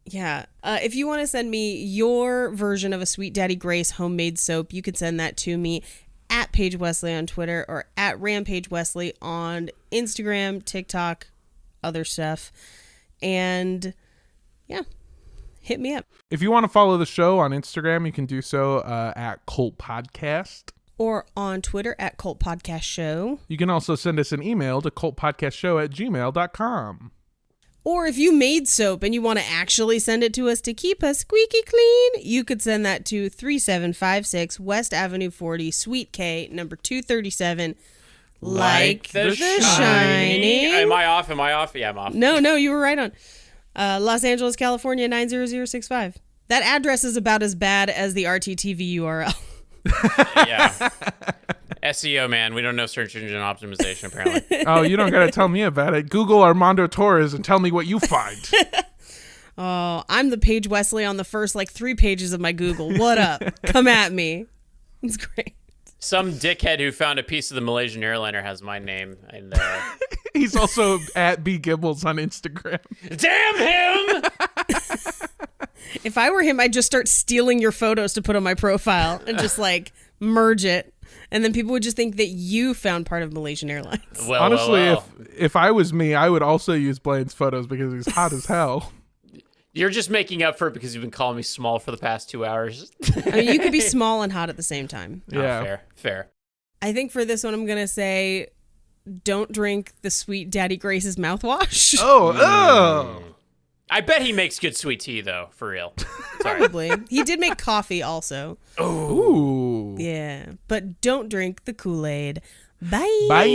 Yeah. If you want to send me your version of a Sweet Daddy Grace homemade soap, you can send that to me at Paige Wesley on Twitter, or at Rampage Wesley on Instagram, TikTok, other stuff. And yeah, hit me up. If you want to follow the show on Instagram, you can do so at Cult Podcast. Or on Twitter at Cult Podcast Show. You can also send us an email to cultpodcastshow@gmail.com. Or if you made soap and you want to actually send it to us to keep us squeaky clean, you could send that to 3756 West Avenue 40, Suite K, number 237. Like the Shining. Am I off? Yeah, I'm off. No, you were right on. Los Angeles, California, 90065. That address is about as bad as the RTTV URL. Yeah. SEO, man. We don't know search engine optimization, apparently. Oh, you don't gotta tell me about it. Google Armando Torres and tell me what you find. Oh, I'm the Paige Wesley on the first 3 pages of my Google. What up? Come at me. It's great. Some dickhead who found a piece of the Malaysian airliner has my name in there. He's also at B Gibbles on Instagram. Damn him! If I were him, I'd just start stealing your photos to put on my profile and just merge it. And then people would just think that you found part of Malaysian Airlines. Well, Honestly, if I was me, I would also use Blaine's photos because he's hot as hell. You're just making up for it because you've been calling me small for the past 2 hours. I mean, you could be small and hot at the same time. Yeah. Fair. I think for this one, I'm going to say, don't drink the Sweet Daddy Grace's mouthwash. Oh. I bet he makes good sweet tea, though, for real. Sorry. Probably. He did make coffee also. Ooh. Yeah. But don't drink the Kool-Aid. Bye. Bye.